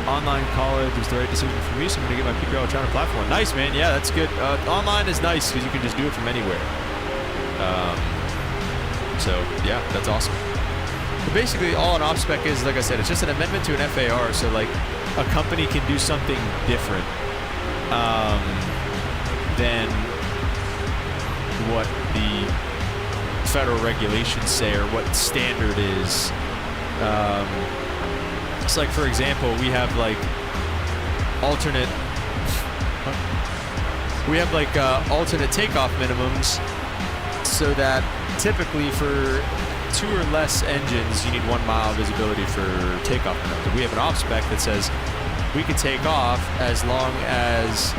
online college was the right decision for me, so I'm going to get my PPL China platform. Nice, man. Yeah, that's good. Online is nice because you can just do it from anywhere. So, yeah, that's awesome. But basically, all an op spec is, like I said, it's just an amendment to an FAR, so like a company can do something different than what the federal regulations say or what standard is. It's like, for example, we have like alternate takeoff minimums, so that typically for 2 or less engines you need 1 mile visibility for takeoff minimums. We have an op spec that says we can take off as long as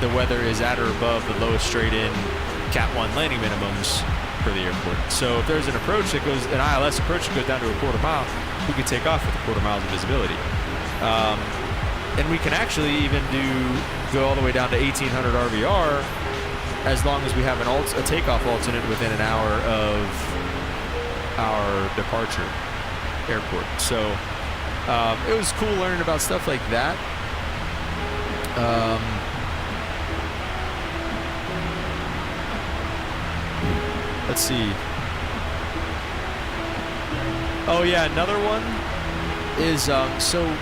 the weather is at or above the lowest straight-in Cat 1 landing minimums for the airport. So if there's an approach that goes, an ILS approach that goes down to a quarter mile, we could take off with a quarter mile of visibility. And we can actually even go all the way down to 1800 RVR as long as we have a takeoff alternate within an hour of our departure airport. So it was cool learning about stuff like that. Let's see. Oh yeah, another one is so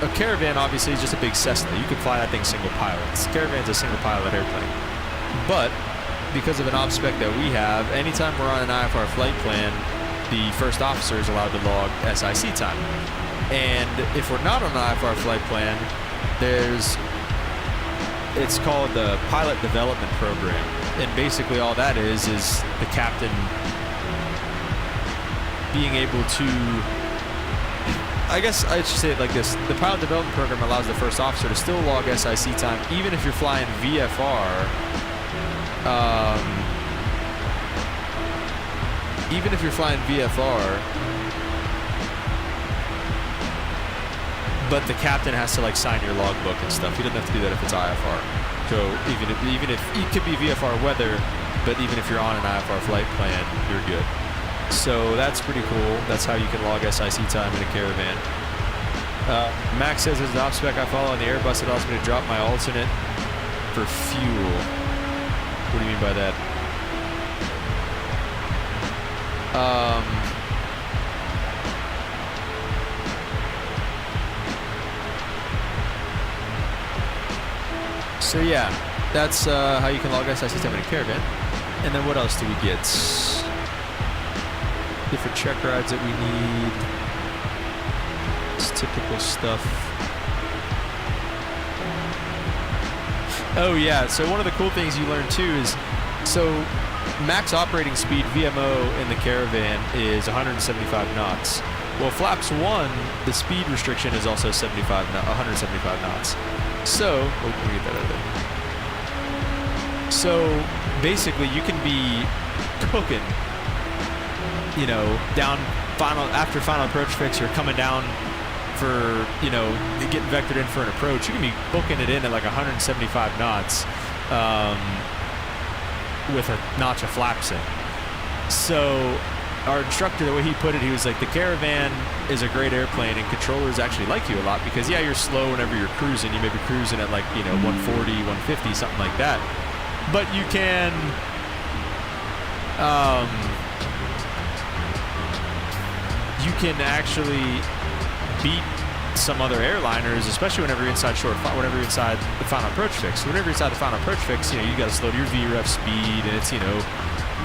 a Caravan obviously is just a big Cessna. You can fly that thing single pilot. Caravan's a single pilot airplane. But because of an op spec that we have, anytime we're on an IFR flight plan, the first officer is allowed to log SIC time. And if we're not on an IFR flight plan, it's called the Pilot Development Program. And basically all that is the captain being able to, I guess I should say it like this, the Pilot Development Program allows the first officer to still log SIC time even if you're flying VFR. Even if you're flying VFR, but the captain has to like sign your logbook and stuff. He doesn't have to do that if it's IFR. So even if it could be VFR weather, but even if you're on an IFR flight plan, you're good. So that's pretty cool. That's how you can log SIC time in a Caravan. Max says there's an op spec I follow on the Airbus that allows me to drop my alternate for fuel. What do you mean by that? So yeah, that's how you can log SIC time in a Caravan. And then what else do we get? Different check rides that we need. It's typical stuff. Oh yeah, so one of the cool things you learn too is, so max operating speed VMO in the Caravan is 175 knots. Well, flaps 1, the speed restriction is also 175 knots. So, let me get that out of there. So basically you can be cooking, you know, down after final approach fix, you're coming down for, you know, getting vectored in for an approach. You can be booking it in at like 175 knots with a notch of flaps in. So our instructor, the way he put it, he was like, the Caravan is a great airplane and controllers actually like you a lot because, yeah, you're slow whenever you're cruising. You may be cruising at like, you know, 140, 150, something like that. But you can actually beat some other airliners, especially whenever you're inside whenever you're inside the final approach fix. Whenever you're inside the final approach fix, you know, you got to slow to your VREF speed, and it's, you know,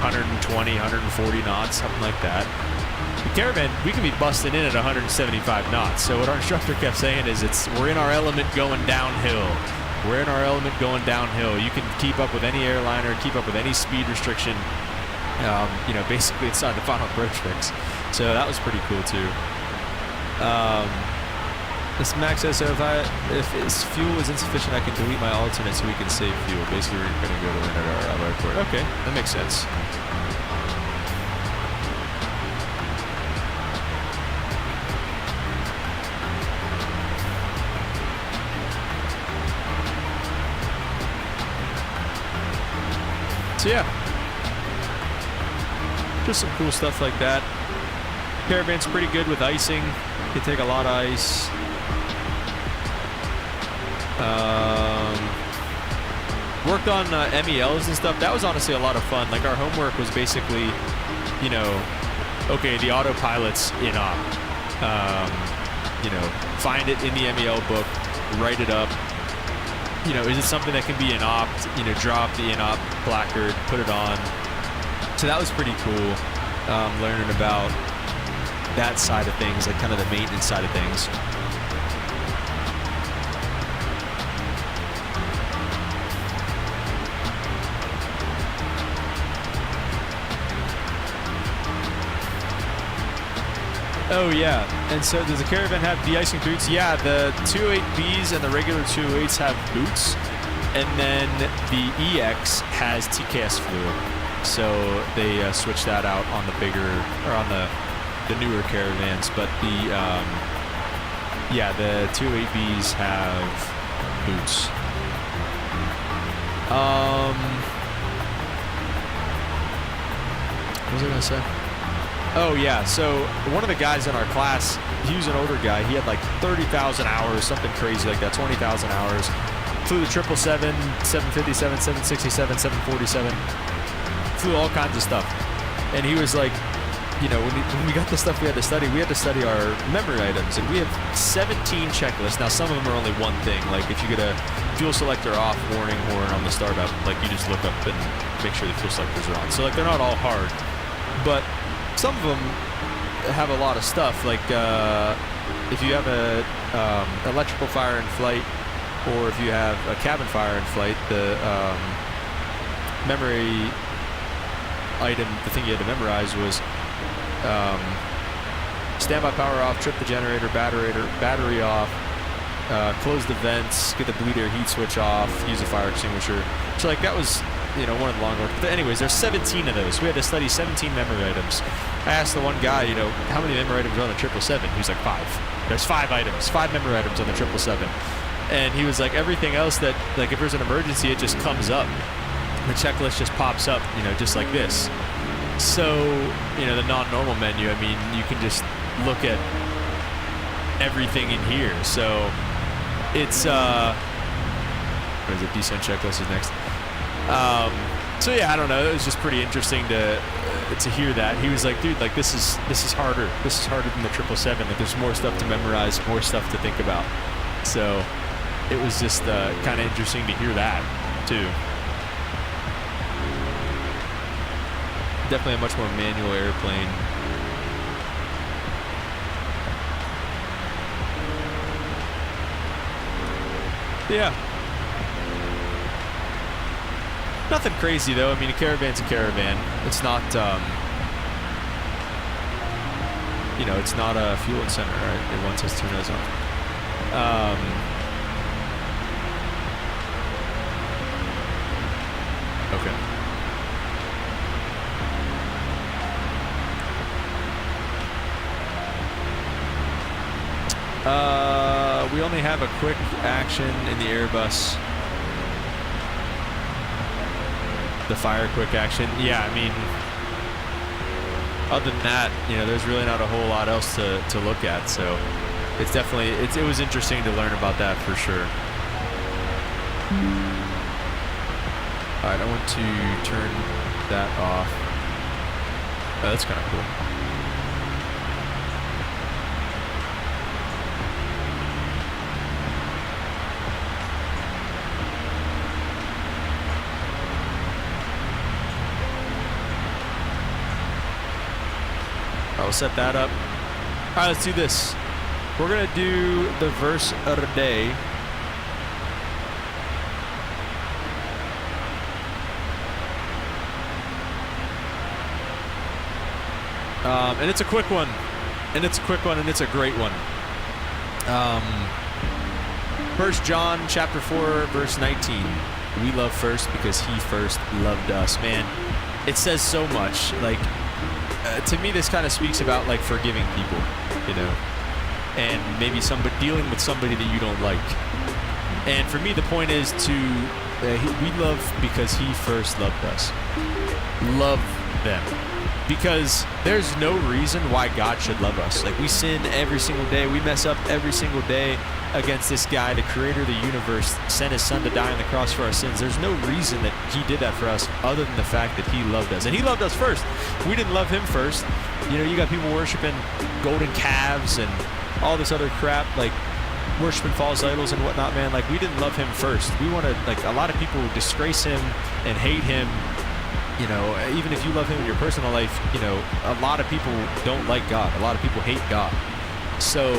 120, 140 knots, something like that. The Caravan, we can be busting in at 175 knots. So what our instructor kept saying is, we're in our element going downhill. We're in our element going downhill. You can keep up with any airliner, keep up with any speed restriction, you know, basically inside the final approach fix. So that was pretty cool too. This Max says, so if its fuel is insufficient, I can delete my alternate so we can save fuel. Basically, we're going to go to our airport. Okay, that makes sense. So yeah, just some cool stuff like that. Caravan's pretty good with icing. Can take a lot of ice. Worked on MELs and stuff. That was honestly a lot of fun. Like, our homework was basically, you know, okay, the autopilot's in op. You know, find it in the MEL book, write it up. You know, is it something that can be in op? You know, drop the in op placard, put it on. So that was pretty cool, learning about that side of things, like kind of the maintenance side of things. Oh yeah, and so does the Caravan have de-icing boots? Yeah, the 208Bs and the regular 208s have boots, And then the EX has TKS fluid. So they switched that out on the bigger, or on the newer Caravans. But the, yeah, the 208Bs have boots. What was I gonna say? Oh yeah, so one of the guys in our class, he was an older guy. He had like 30,000 hours, something crazy like that, 20,000 hours. Flew the 777, 757, 767, 747. Flew all kinds of stuff. And he was like, you know, when we got the stuff we had to study our memory items, and we have 17 checklists. Now, some of them are only one thing. Like if you get a fuel selector off, warning horn on the startup, like you just look up and make sure the fuel selectors are on. So like they're not all hard, but some of them have a lot of stuff. Like if you have a electrical fire in flight, or if you have a cabin fire in flight, the memory item, the thing you had to memorize was standby power off, trip the generator, battery off, close the vents, get the bleed air heat switch off, use a fire extinguisher. So like that was, you know, one of the long ones. But anyways, there's 17 of those. We had to study 17 memory items. I asked the one guy, you know, how many memory items are on the 777? He was like 5. There's 5 items, 5 memory items on the 777. And he was like, everything else that, like if there's an emergency, it just comes up. The checklist just pops up, you know, just like this. So, you know, the non-normal menu, I mean, you can just look at everything in here. So it's, what is it, descent checklist is next. So yeah, I don't know, it was just pretty interesting to hear that. He was like, dude, like this is harder. This is harder than the 777. Like there's more stuff to memorize, more stuff to think about. So it was just kind of interesting to hear that too. Definitely a much more manual airplane. Yeah. Nothing crazy though. I mean, a caravan's a caravan. It's not, you know, it's not a fuel and center. All right, it wants us to turn those on. Okay. We only have a quick action in the Airbus. The fire quick action. Yeah, I mean, other than that, you know, there's really not a whole lot else to look at. So it's definitely, it was interesting to learn about that for sure. All right, I want to turn that off. Oh, that's kind of cool. I'll set that up. All right, let's do this. We're gonna do the verse of the day. And it's a quick one. And it's a quick one, and it's a great one. 1 John chapter 4, verse 19. We love first because he first loved us. Man, it says so much. Like, to me, this kind of speaks about like forgiving people, you know, and maybe somebody dealing with somebody that you don't like. And for me, the point is to we love because he first loved us. Love them, because there's no reason why God should love us. Like, we sin every single day, we mess up every single day against this guy, the creator of the universe, sent his son to die on the cross for our sins. There's no reason that he did that for us other than the fact that he loved us. And he loved us first. We didn't love him first. You know, you got people worshiping golden calves and all this other crap, like worshiping false idols and whatnot, man. Like, we didn't love him first. We want to, like, a lot of people disgrace him and hate him. You know, even if you love him in your personal life, you know, a lot of people don't like God. A lot of people hate God. So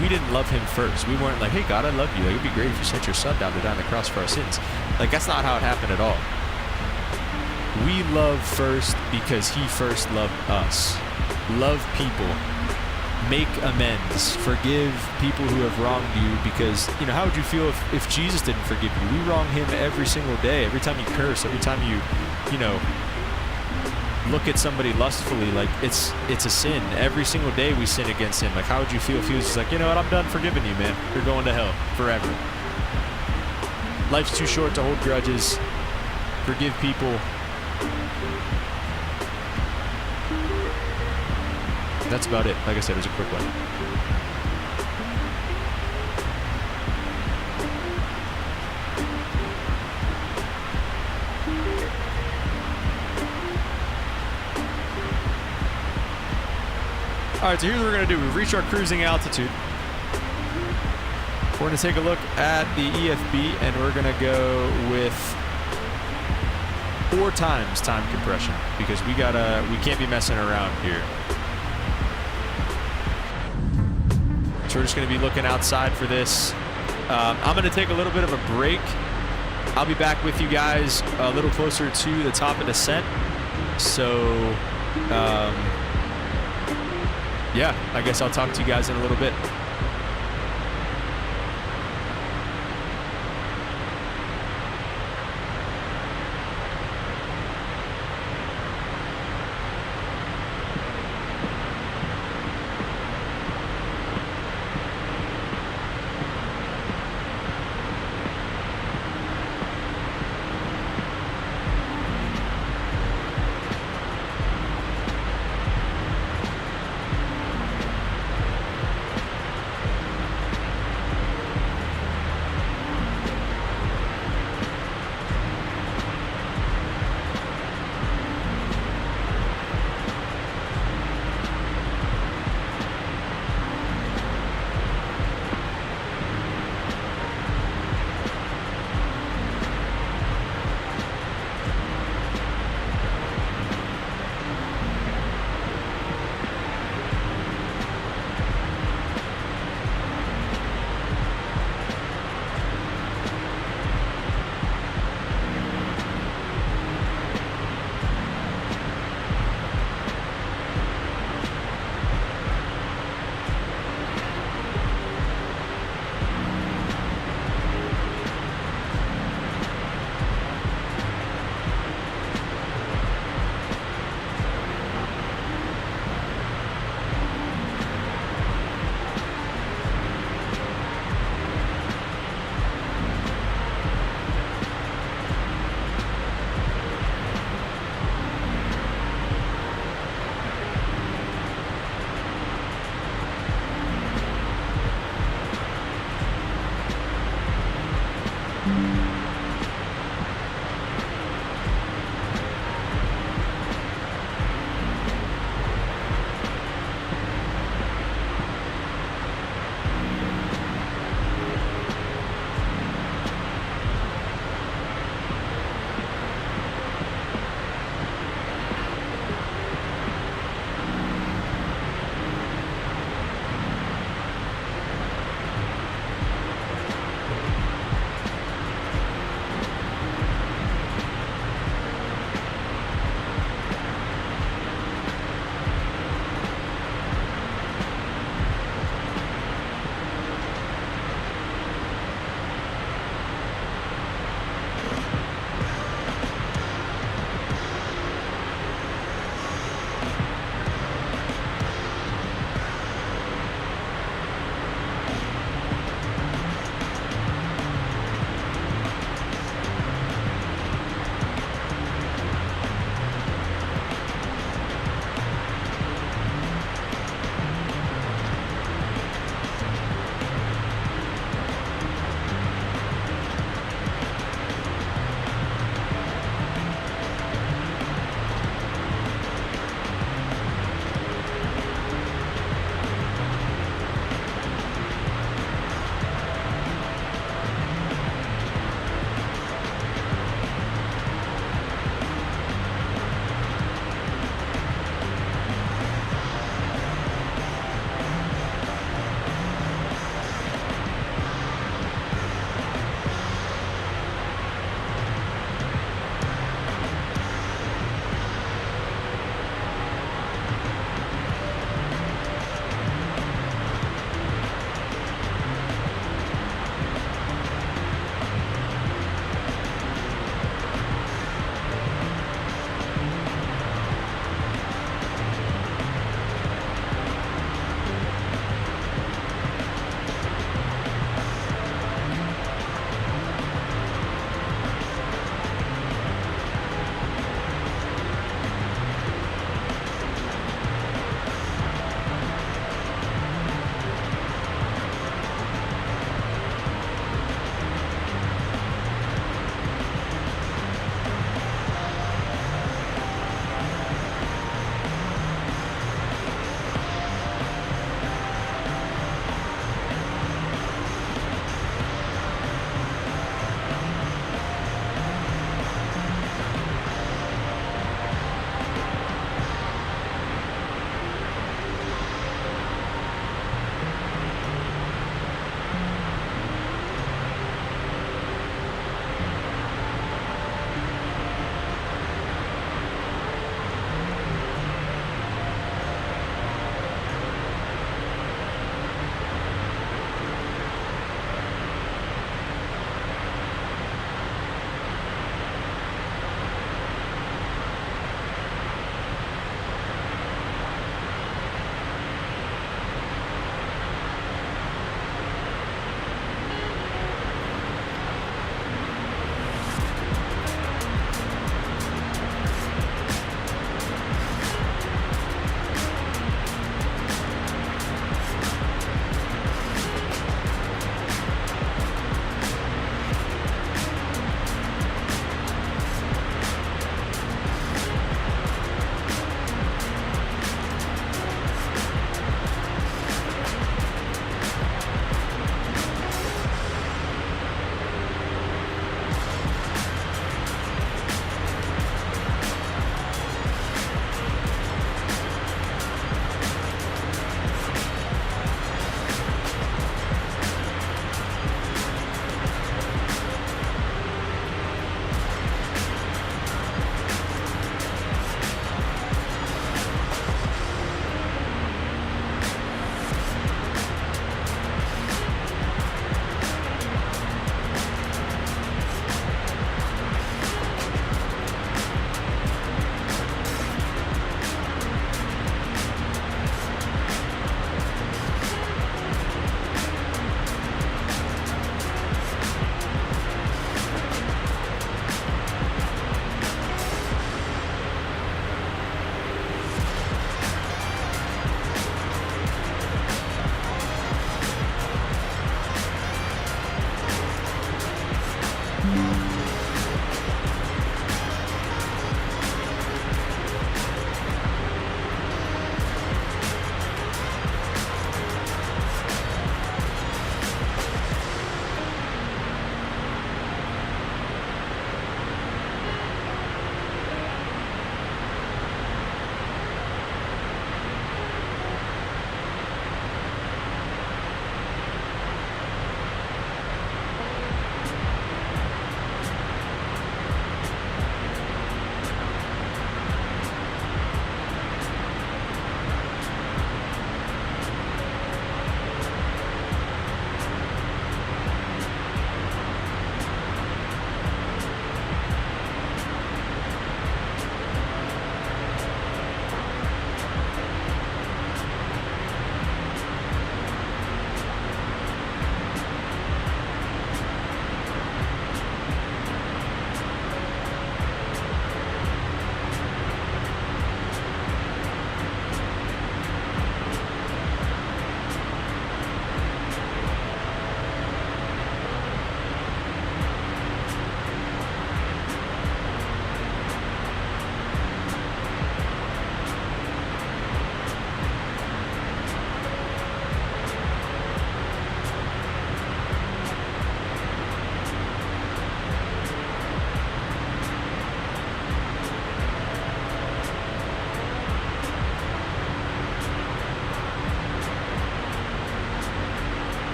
we didn't love him first. We weren't like, hey, God, I love you. Like, it'd be great if you sent your son down to die on the cross for our sins. Like, that's not how it happened at all. We love first because he first loved us. Love people make amends, forgive people who have wronged you, because, you know, how would you feel if Jesus didn't forgive you? We wrong him every single day. Every time you curse, every time you know, look at somebody lustfully, like it's a sin. Every single day we sin against him. Like, how would you feel if he was just like, you know what, I'm done forgiving you, man. You're going to hell forever. Life's too short to hold grudges. Forgive people. That's about it. Like I said, it was a quick one. All right, so here's what we're going to do. We've reached our cruising altitude. We're going to take a look at the EFB, and we're going to go with 4 times time compression, because we can't be messing around here. So we're just going to be looking outside for this. I'm going to take a little bit of a break. I'll be back with you guys a little closer to the top of descent. So, yeah, I guess I'll talk to you guys in a little bit.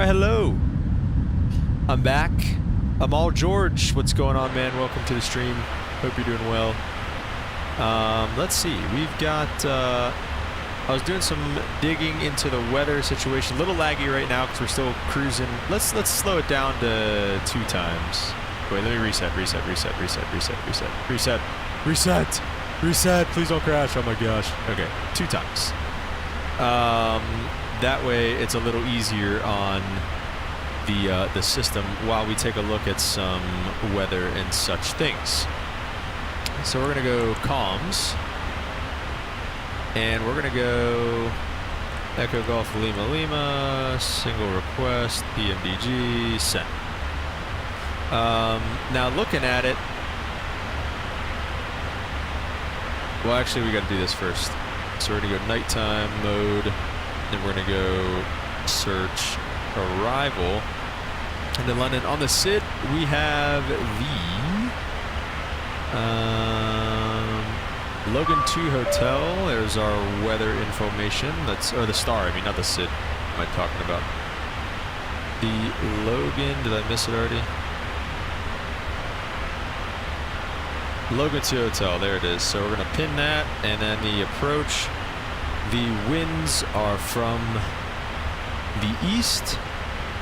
right, hello. I'm back. I'm all George. What's going on, man? Welcome to the stream. Hope you're doing well. Let's see. We've got. I was doing some digging into the weather situation. A little laggy right now because we're still cruising. Let's slow it down to 2 times. Wait, let me reset. Please don't crash. Oh my gosh. Okay, 2 times. That way it's a little easier on the system while we take a look at some weather and such things. So we're gonna go comms, and we're gonna go Echo Golf Lima Lima, single request, PMDG, send. Now looking at it, well actually we gotta do this first. So we're gonna go nighttime mode, then we're gonna go search arrival. And in London, on the SID, we have the Logan 2 Hotel. There's our weather information. That's, or the star, I mean, not the SID. What am I talking about? The Logan, did I miss it already? Logan 2 Hotel, there it is. So we're gonna pin that, and then the approach. The winds are from the east,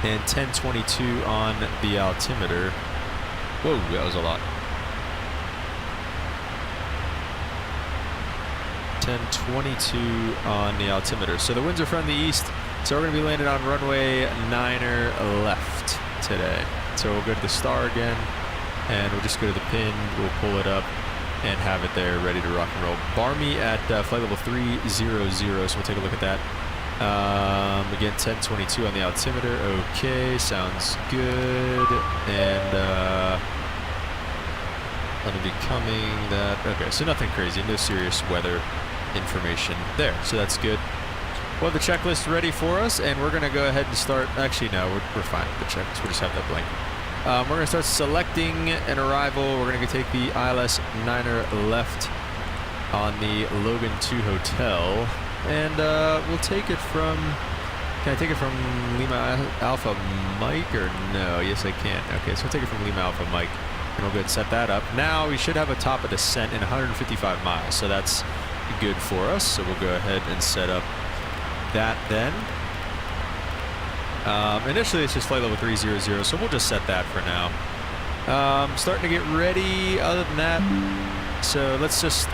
and 1022 on the altimeter. Whoa, that was a lot. 1022 on the altimeter. So the winds are from the east, so we're going to be landing on runway 9er left today. So we'll go to the star again, and we'll just go to the pin, we'll pull it up, and have it there ready to rock and roll. Bar me at flight level 300, so we'll take a look at that. Again, 1022 on the altimeter. Okay, sounds good. And that'll be coming. That okay. So nothing crazy. No serious weather information there. So that's good. We'll have the checklist ready for us, and we're gonna go ahead and start. Actually, no, we're fine with the checklist. We'll just have that blank. We're gonna start selecting an arrival. We're gonna go take the ILS 9er left on the Logan 2 Hotel. And we'll take it from, can I take it from Lima Alpha Mike or no? Yes, I can. Okay, so we'll take it from Lima Alpha Mike, and we'll go ahead and set that up. Now we should have a top of descent in 155 miles, so that's good for us. So we'll go ahead and set up that then. Initially it's just flight level 300, so we'll just set that for now. Starting to get ready. Other than that, so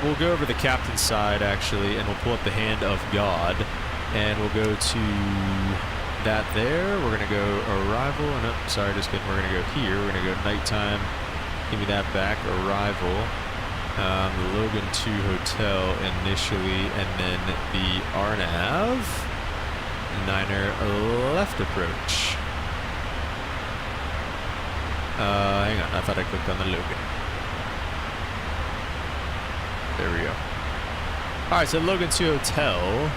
we'll go over the captain's side actually, and we'll pull up the hand of God, and we'll go to that there. We're gonna go arrival, and oh, sorry, just kidding. We're gonna go here. We're gonna go nighttime. Give me that back. Arrival. The Logan 2 Hotel initially, and then the RNAV 9er left approach. Hang on, I thought I clicked on the Logan. There we go. All right, so Logan 2 Hotel.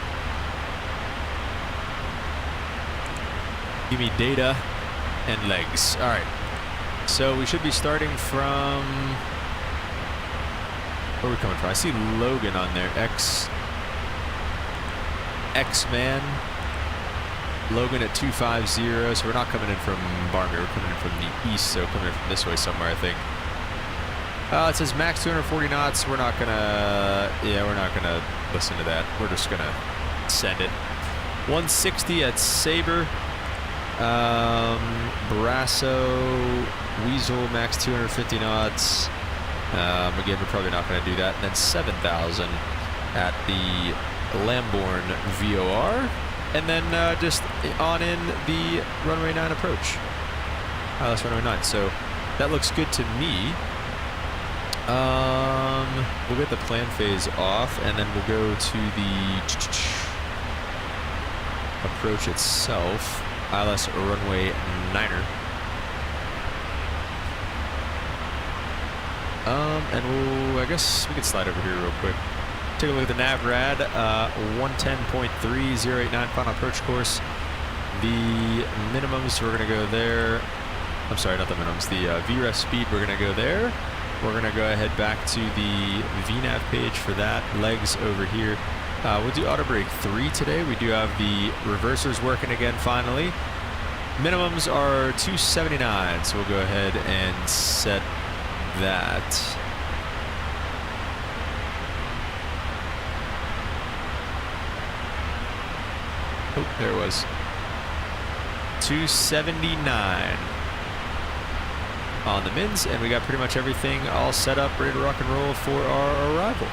Give me data and legs. All right. So we should be starting from, where are we coming from? I see Logan on there. X-Man. Logan at 250. So we're not coming in from Barmy. We're coming in from the east. So coming in from this way somewhere, I think. It says max 240 knots. We're not gonna listen to that. We're just gonna send it. 160 at Sabre. Brasso, Weasel, max 250 knots. Again, we're probably not gonna do that. And then 7,000 at the Lamborn VOR. And then just on in the runway 9 approach. That's runway 9. So that looks good to me. We'll get the plan phase off, and then we'll go to the approach itself. ILS runway 9er. And I guess we can slide over here real quick. Take a look at the NavRad, 110.3089 final approach course. The minimums, we're gonna go there. I'm sorry, not the minimums. The VREF speed, we're gonna go there. We're gonna go ahead back to the VNav page for that. Legs over here. We'll do auto brake 3 today. We do have the reversers working again finally. Minimums are 279, so we'll go ahead and set that. Oh, there it was. 279 on the mins, and we got pretty much everything all set up, ready to rock and roll for our arrival.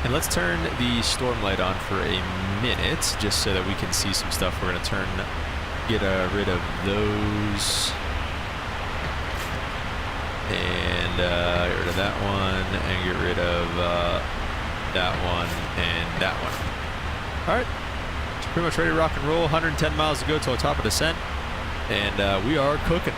And let's turn the storm light on for a minute, just so that we can see some stuff. We're going to get rid of those. And get rid of that one, and get rid of that one, and that one. All right, so pretty much ready to rock and roll. 110 miles to go to our top of descent, and we are cooking.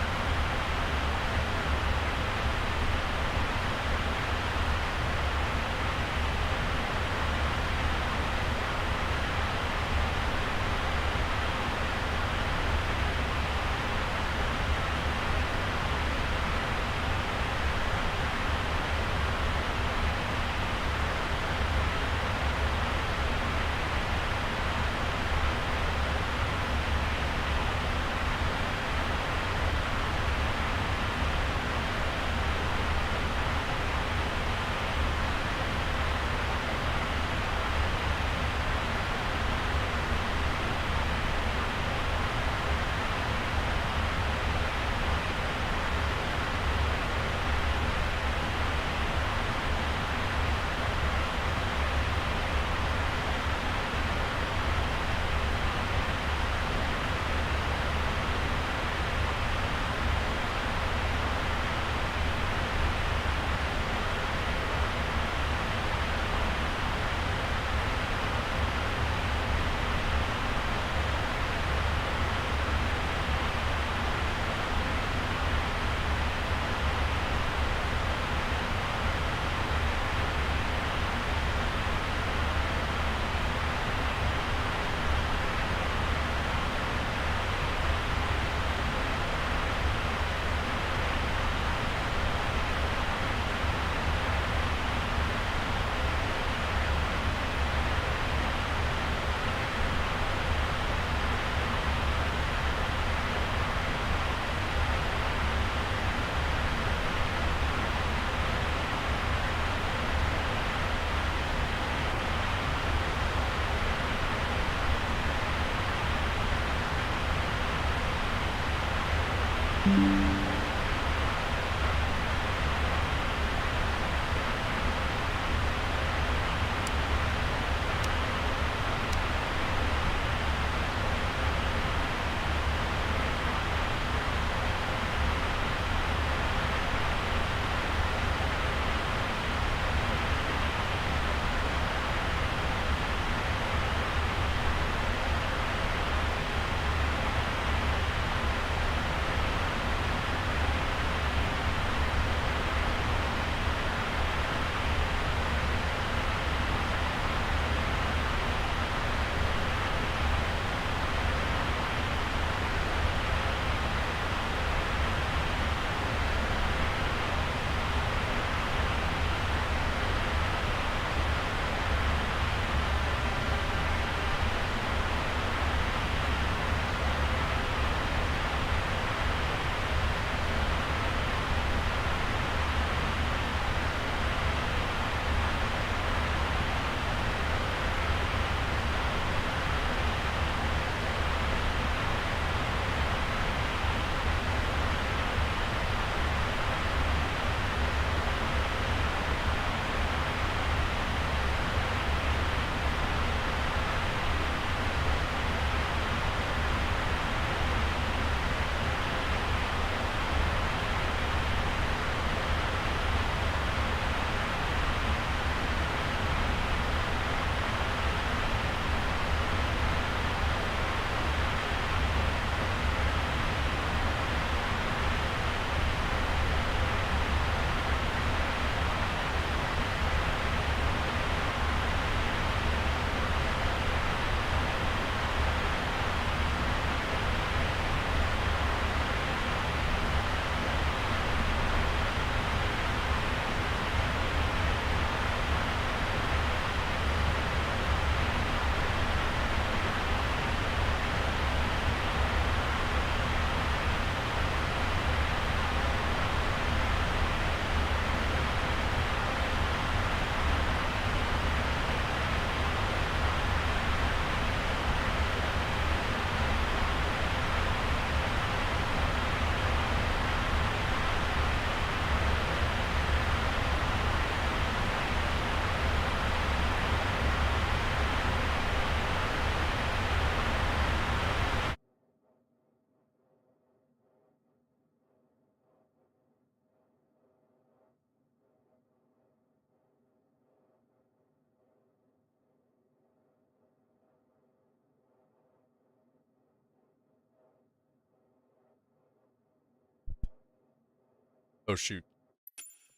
Oh, shoot.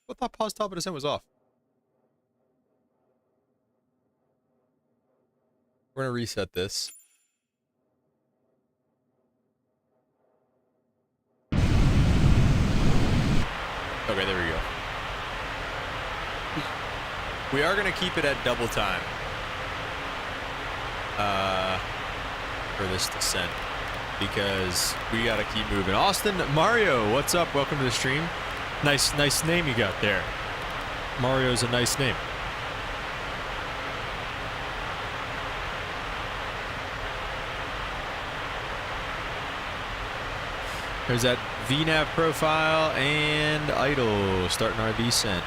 I thought pause top of descent was off. We're going to reset this. Okay, there we go. We are going to keep it at double time for this descent because we got to keep moving. Austin, Mario, what's up? Welcome to the stream. Nice name you got there. Mario's a nice name. There's that VNAV profile and idle starting our descent.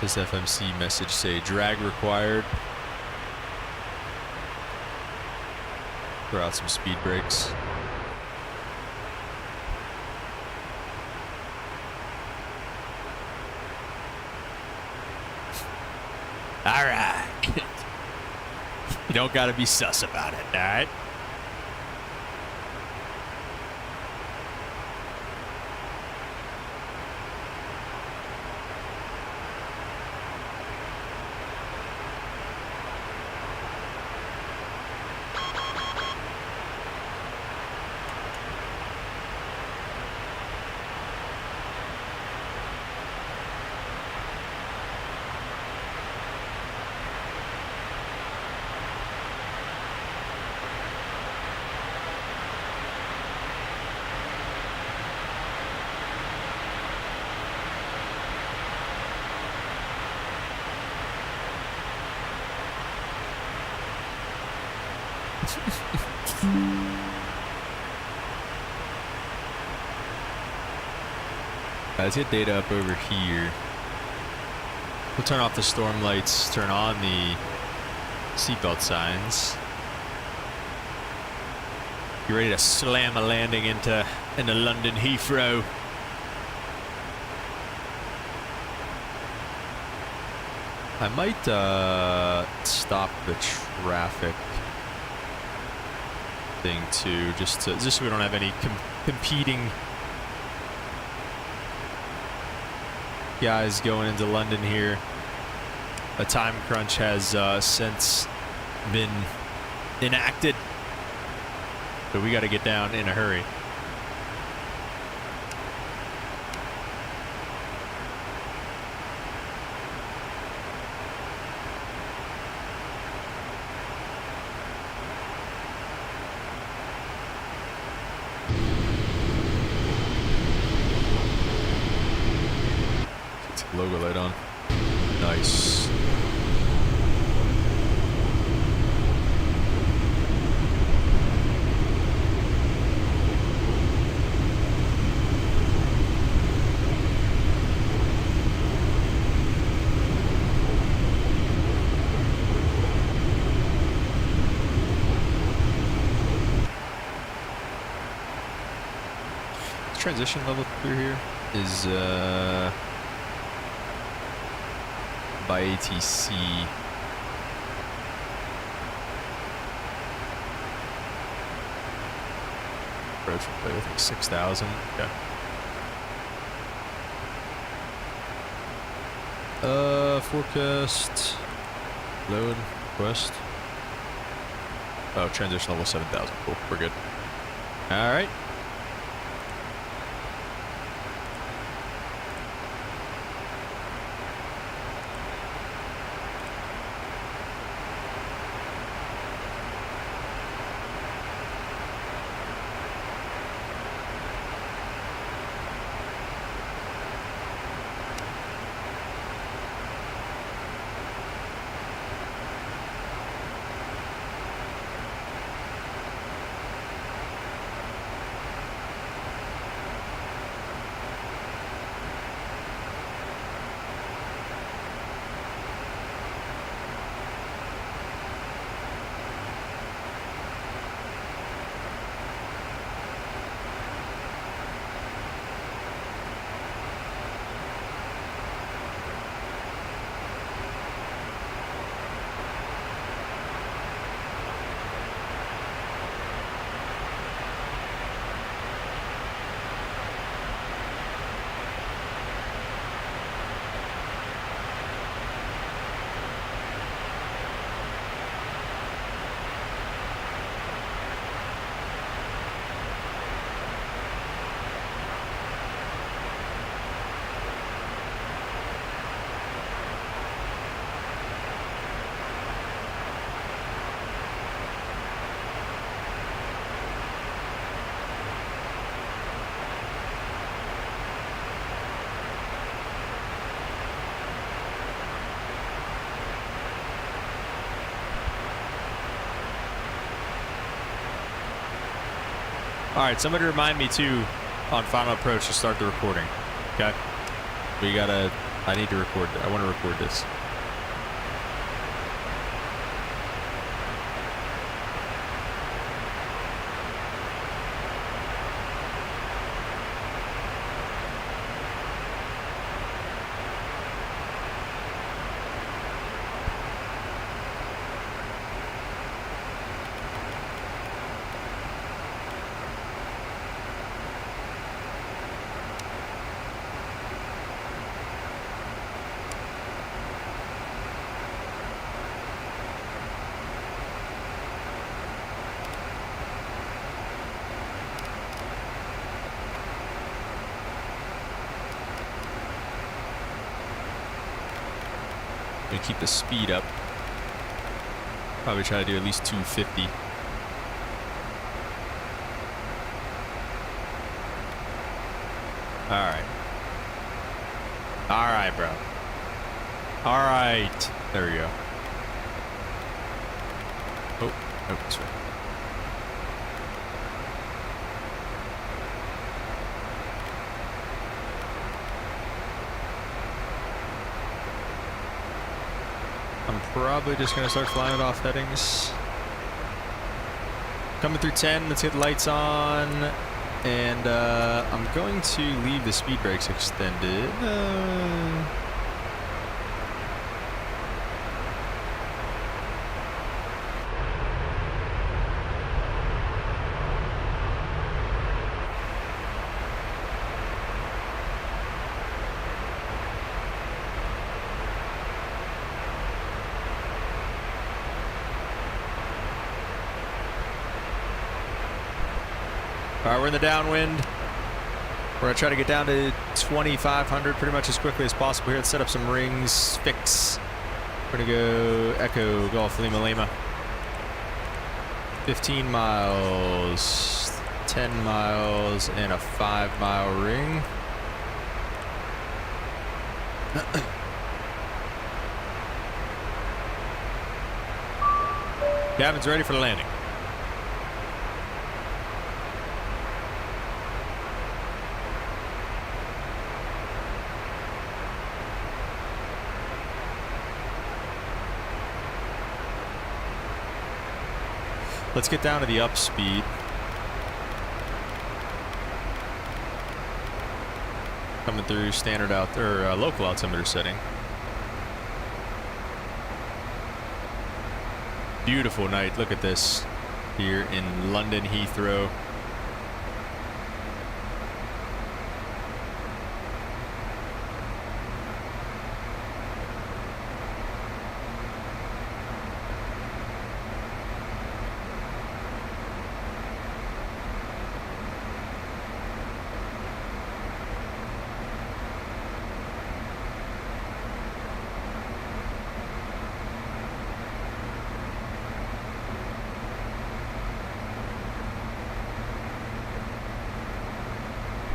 This FMC message say drag required. Throw out some speed brakes. All right. You don't got to be sus about it, all right? Let's get data up over here. We'll turn off the storm lights, turn on the seatbelt signs. You ready to slam a landing into London Heathrow? I might stop the traffic thing too, just so we don't have any competing guys going into London here. A time crunch has since been enacted, but we got to get down in a hurry. Logo light on. Nice. This transition level through here is by ATC. Approach play, I think 6,000. Okay. Forecast. Load. Request. Oh, transition level 7,000. Cool. We're good. All right. All right, somebody remind me too on final approach to start the recording. Okay. I need to record. I want to record this. Gonna keep the speed up. Probably try to do at least 250. Alright. Alright, bro. Alright. There we go. Oh, this way. I'm probably just going to start flying it off headings. Coming through 10, let's get the lights on. And I'm going to leave the speed brakes extended. Alright, we're in the downwind. We're going to try to get down to 2,500 pretty much as quickly as possible here. Let's set up some rings, fix. We're going to go Echo, Golf, Lima, Lima. 15 miles, 10 miles, and a 5-mile ring. Cabin's ready for the landing. Let's get down to the up speed. Coming through standard out or local altimeter setting. Beautiful night. Look at this here in London Heathrow.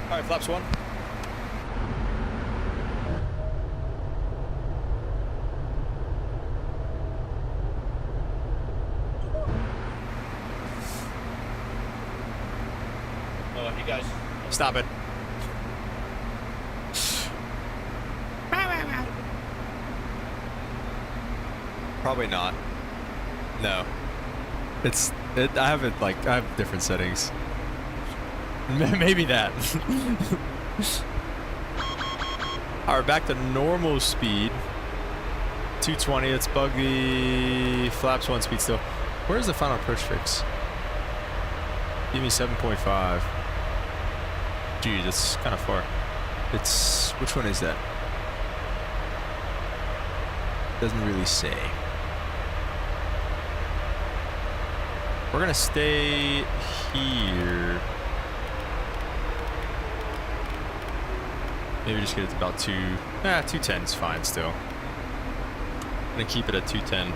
All right, flaps 1. You guys. Stop it. Probably not. No. I have it like, I have different settings. Maybe that. Alright, back to normal speed. 220, let's bug the flaps 1 speed still. Where's the final approach fix? Give me 7.5. Geez, that's kind of far. It's, which one is that? Doesn't really say. We're gonna stay here. Maybe just get it to about 210 is fine still. I'm gonna keep it at 210.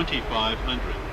2500.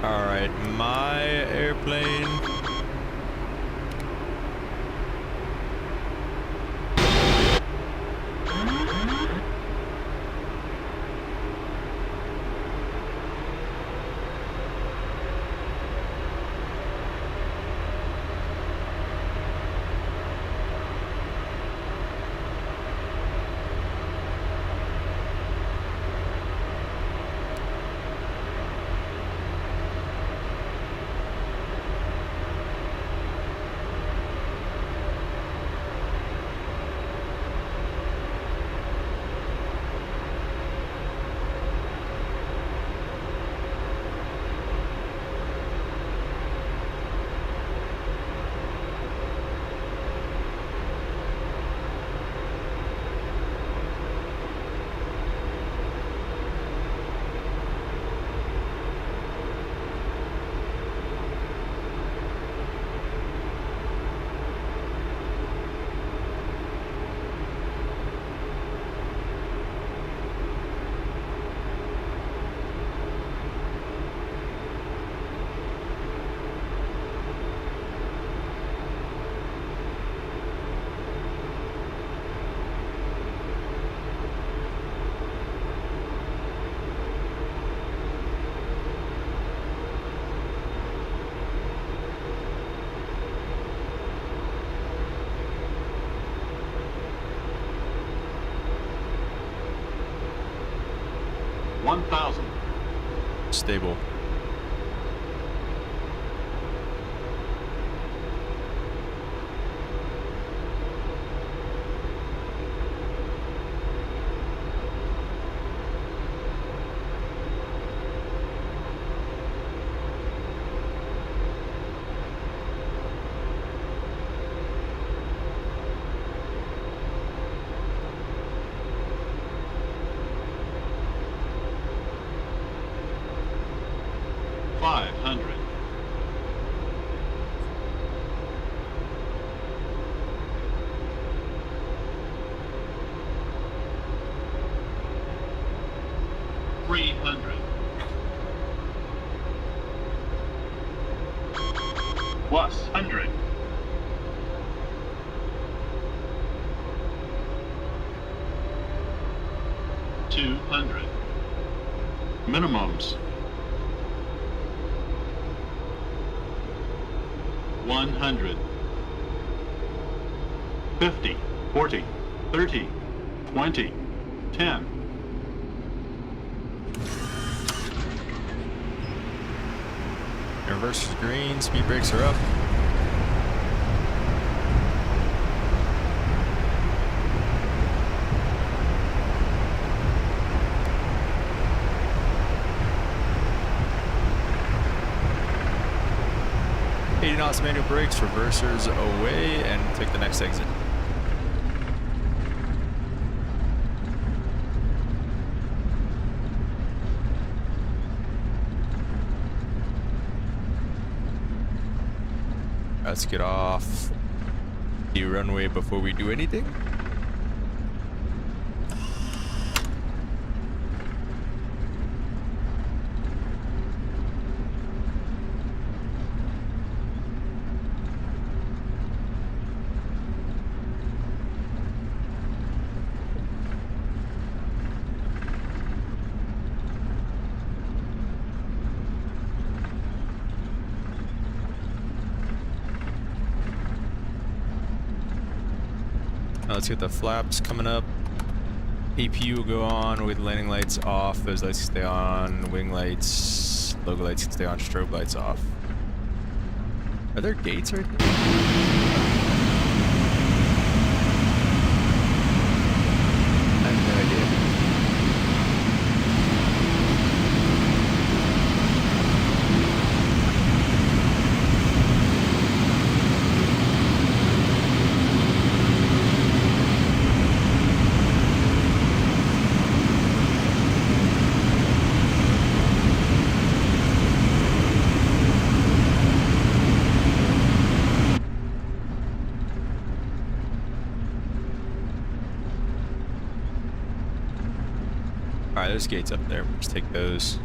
Alright, my airplane. Stable. 500. $300. Plus 100. $200. Minimums. 100. 50, 40, 30, 20, 10. Reverse is green, speed brakes are up. Knots manual brakes, reversers away, and take the next exit. Let's get off the runway before we do anything. Let's get the flaps coming up. APU will go on with landing lights off. Those lights stay on. Wing lights, logo lights stay on. Strobe lights off. Are there gates right there? I have no idea. Alright, there's gates up there. We'll just take those.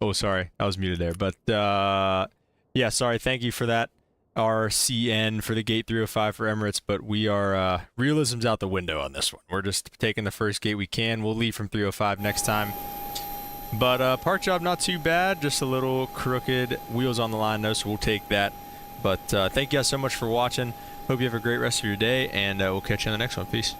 Oh, sorry, I was muted there. But yeah, sorry. Thank you for that. RCN for the gate 305 for Emirates, but we are realism's out the window on this one. We're just taking the first gate we can. We'll leave from 305 next time. But park job not too bad, just a little crooked. Wheels on the line though, so we'll take that. But thank you guys so much for watching. Hope you have a great rest of your day, and we'll catch you on the next one. Peace.